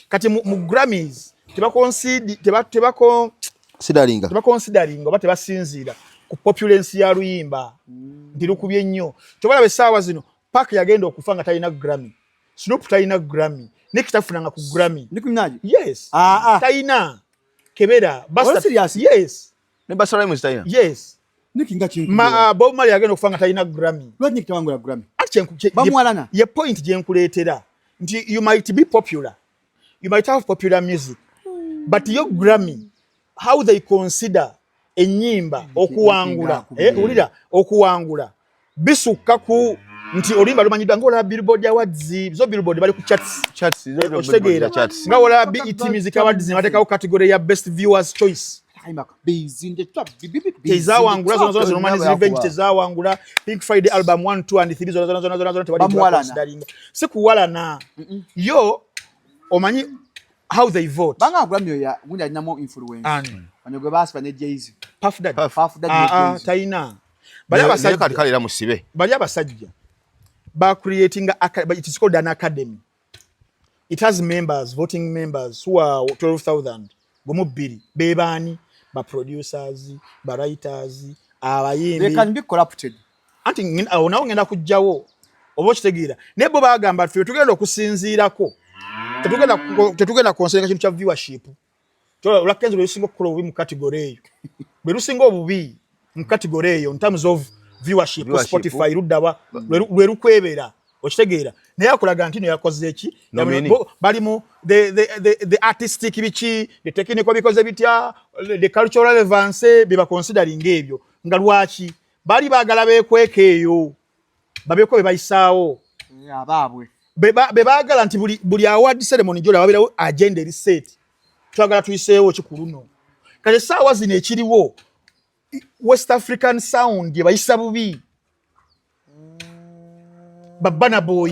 kati mu Grammys tebakonsideringa oba tebasinziira ku populence ya luyimba nti lukubye nnyo tobalaba essaawa zino Park yagenda okufa nga talina Grammy Snoop talina Grammy Nick tafunanga ku Grammy yes talina kebera yes ne Busta Rhymes talina yes Nick ngachi Bob Marley yagenda okufa nga talina Grammy Nick tawangula Grammy bamwalana ye point gyenkuleetera nti you might be popular you might have popular music but your Grammy how they consider ennyimba okuwangula ulira okuwangula bisukka ku nti oluyimba lumanyidwa ng'olaba Billboard Awards zo Billboard bali ku charts okitegeera nga olaba BET Music Awards ne bateekawo category ya Best Viewers Choice tezawangula zona Roman's Revenge tezawangula Pink Friday album 1 2 and 3 zona tewali si kuwalana yo omanyi how they vote banga Grammy ya gundi alinamu influence banyogwe basiba ne Jay-Z Puff Daddy taina bali abasajja ba creating it is called an academy. It has members, voting members who are 12,000 gomubiri bebani ba producers ba writers abayimbi they can be corrupted anti nawo ngenda kujjawo obo kitegeera nebo bagamba tugenda okusinziirako tetugenda konsenga kintu kya viewership to ulakenzo lusingo kukola obubi mu category eyo berusingo obubi mu category eyo in terms of viewership Spotify rudaba lwerukwebera okitegeera naye akulaga ntino yakoze eki bali mu the artistic bichi the technical because bitya the cultural relevance biba considering ebyo nga lwaki bali bagala bekwekeeyo babeko bebayisaawo ababwe bebagala nti buli award ceremony jola babirawo agenda reset twagala tuyiseewo kikuluno kale saawa zino ekiriwo West African sound yebayisa bubi Babana Boy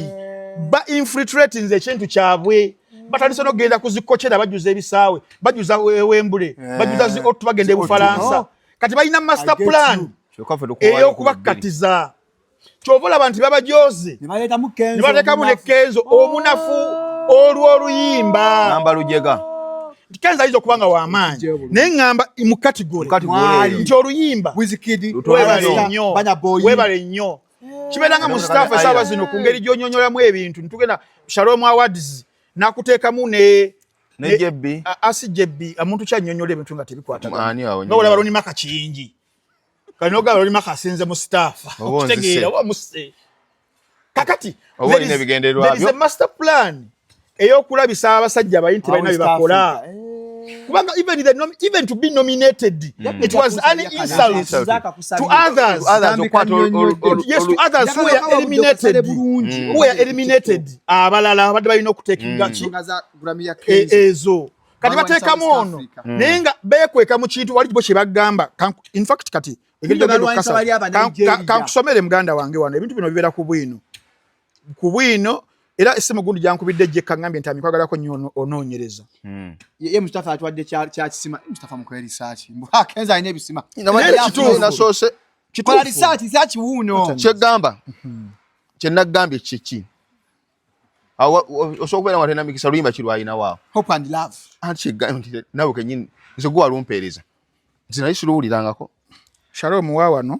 ba infiltrating ze chintu kyabwe batandise no genda kuzikochera bajuza ebisaawe bajuza Wembule bajuza zi otu bagende mu Faransa kati balina master plan eyo kubakatiza chovola abantu babajoze nibaleta mukenzo nibaleka mu nekenzo omunafu oluyimba namba lujega Kenza hizo kubanga wa amani nengamba mu category nti oluyimba Wizkid webale nnyo kibeeranga mu staff esaawa zino ku ngeri gy'onyonyolamu ebintu nitugenda Shalom Awards nakuteekamu ne Jebbi asi Jebbi omuntu kyannyonnyola ebintu nga tebikwata nga olaba Ronnie Maka kingi kali n'ogaba Ronnie Maka asinze mu staff okitegeera oba muse kakati there is a master plan eyokulabisa abasajja abayinti balina byebakola kubanga even to be nominated it was an insult to others yes to others who were eliminated abalala badde balina okutekinga ezo kati bateekamu ono naye nga beekweka mu kintu wali bo kye bagamba in fact kati kankusomere muganda wange wano ebintu bino bibeera ku bwino era esimu gundi jankubidde je kangambye ntami kwagalako nnyo onoonyereza ye Mustafa atwadde kya kisima Mustafa mukwe research mbwa kenza ine bisima na sose kikola research wuno kyegamba kyenagambye kiki osokubeera watena mikisa luyimba kirwayina waawo hope and love kyegambye nawe kenyini nze gwe walumpeereza nze nali siruwulirangako Shalom waawano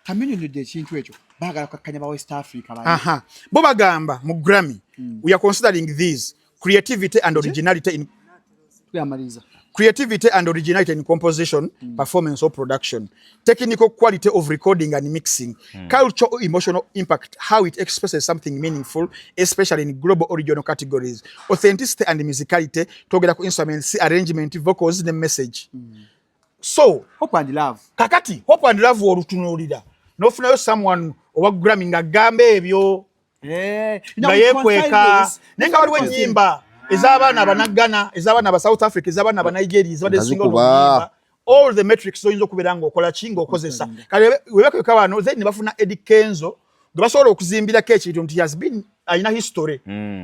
kamenyonyodde ekintu ekyo bagala kakanya ba West Africa bali bo bagamba mu Grammy we are considering these creativity and originality in composition performance or production technical quality of recording and mixing cultural emotional impact how it expresses something meaningful especially in global original categories authenticity and musicality togera ku instruments arrangement vocals and message so hope and love kakati hope and love olutunulira nofunayo someone owa Grammy nga gambe ebyo nga yekweka nenga waliwo ennyimba ez'abaana abanagana ez'abaana aba South Africa ez'abaana aba Nigeria ezibadde single oluyimba all the metrics oyinza okubeera ng'okola ki ng'okozesa kale webakweka bano then bafuna Eddie Kenzo gwe basobola okuzimbirako ekintu nti he has been alina history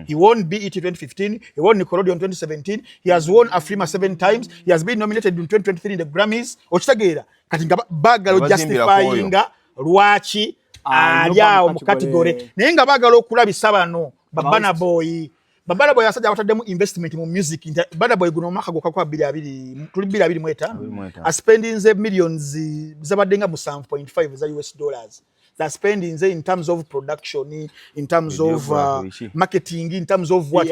he won BET 2015 he won Nickelodeon 2017 he has won Afrima 7 times he has been nominated in 2023 in the Grammys okitegeera kati nga bagala justifyinga lwaki aliawo mu category naye nga bagala okulabisa bano Babana Boy asajja abataddemu investment mu music Babana Boy guno omwaka gwokka kwa 2025 aspendinze millions zabadde nga mu 7.5 za US dollars that spending in terms of production in terms of marketing in terms of what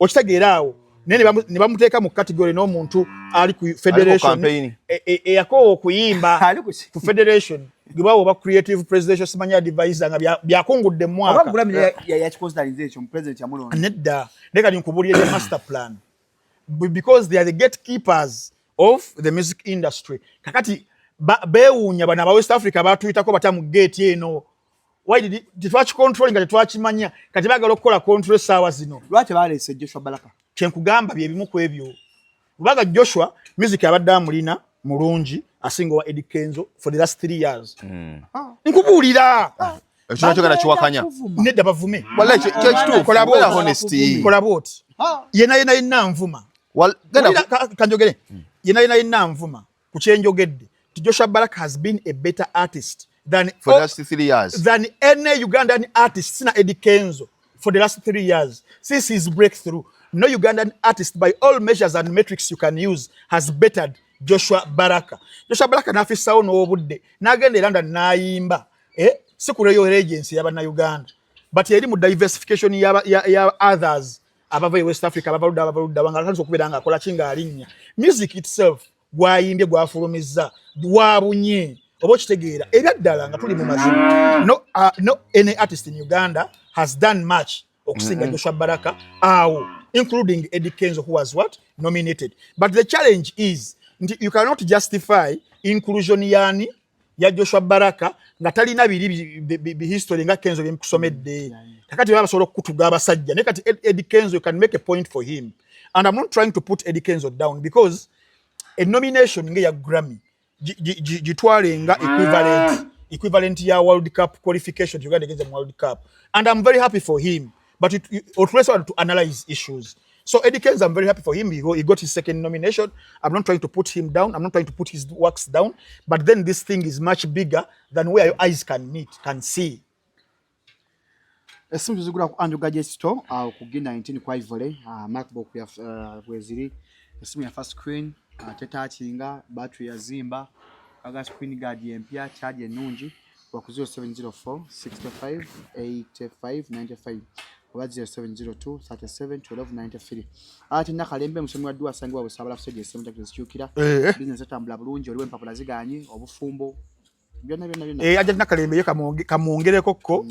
okitegeeraawo ne bamuteeka mu category n'omuntu ali ku federation eyakoowa okuyimba ku federation gwebawo oba creative presidential simanya advisor nga byakungudde mu mwaka nedda leka nkubulire the master plan because they are the gatekeepers of the music industry kakati beewuunya bano aba West Africa batuyitako bata mu gate eno why did titwachi control nga tetwachimanya kati bagala okukola control sawa zino lwate balese Joshua Baraka kyenkugamba bye bimu ku ebyo Rubaga Joshua music abadde amulina mulungi asinga wa Eddie Kenzo for the last 3 years nkubuulira ekyo kyogera kiwakanya nedda bavume wala kyekitu kola honesty yena nvuma kanjogere yena nvuma ku kyenjogedde Joshua Baraka has been a better artist than for the last 3 years than any Ugandan artist since Eddie Kenzo for the last 3 years since his breakthrough. No Ugandan artist by all measures and metrics you can use has bettered Joshua Baraka. Joshua Baraka nafisawo n'obudde n'agenda London n'ayimba sikuleyo agency y'abana Uganda but yali mu diversification ya others abava West Africa abavaludda bangakanza okubeera nga akola kinga alinnya music itself gwayimbye gwafulumizza wabunye oba okitegeera ebyaddala nga tuli mu mazima no any artist in Uganda has done much okusinga Joshua Baraka including Eddie Kenzo who was nominated but the challenge is you cannot justify inclusion ya Joshua Baraka nga talina biri history nga Kenzo byemukusomedde takati baba solo kutuga abasajja ne kati Eddie Kenzo you can make a point for him and I'm not trying to put Eddie Kenzo down because a nomination nge ya Grammy jitwale nga equivalent ya World Cup qualification Uganda against the World Cup and I'm very happy for him but it also to analyze issues. So Eddie Kenzo, I'm very happy for him. He got his second nomination. I'm not trying to put him down. I'm not trying to put his works down. But then this thing is much bigger than where your eyes can see. Esimu tuzigula ku Andrew Gadget Store ku G19 kwa Ivole MacBook ya weziri esimu ya first screen tetachinga battery ya zimba aga screen guard empya charge enungi kwa 0704 65 85 95 0702 37 12 93 ati nakalembe musomi wa dua sangwa busabala fsedi esimu takizichukira business atambula bulungi oliwe empapula ziganye obufumbo ajja nakalembe kamwongereko ko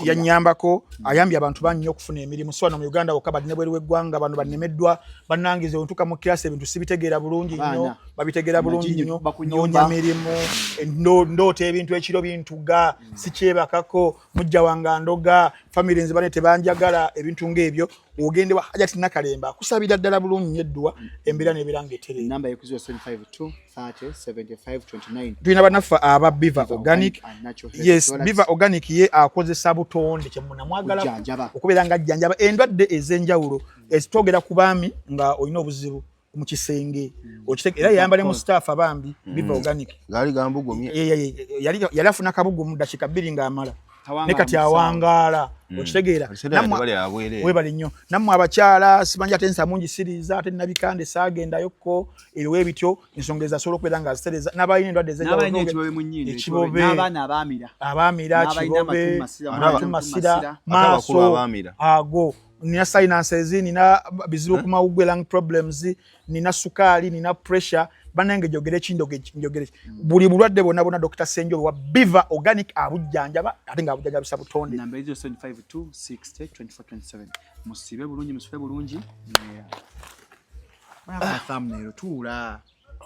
yanyambako ayambye abantu bangi okufuna emirimu so mu Uganda okaba dinebweru weggwanga abantu banemeddwa banangize ontuka mu kiasi ebintu sibitegeera bulungi nnyo babitegeera bulungi nnyo nonya mirimu ndote ebintu ekiro bintuga sikyebakako mujja wanga ndoga family nze bane tebanjagala ebintu ng'ebyo ogende wa hajati nakalemba kusabira ddala bulungi nyeddwa embira nebiranga etere number yekuzo 752 30 75 29 twina banafa aba Biva Organic yes Biva Organic ye akozesa butonde kyemuna mwagala okubera nga jjanjaba endwadde ezenjawulo ezitogera kubami nga olina obuzibu mu kisenge okitege era yambale mu staff abambi Biva Organic gali gambugumye yali afuna kabugumu dakika 2 nga amala nekati awangala okitegeera webali nnyo nammwe abakyala sibanja tensa mungi siriza ate nabikande saagenda yokko eriwe bityo ensonga ezasobola okubeera nga zitereza n'abalina endwadde ekibobe abaamira kibobe amatumasira maaso ago nina sinuses nina bizibu ku mawugwe lung problems nina sukali nina pressure banange jogere njogere buli bulwadde bonna Dr. Senjo wa Biva Organic abujjanjaba ate nga abujjanjaba sabutonde number 0752 60 2427 musibe bulungi musibe bulungi thumbnail tuula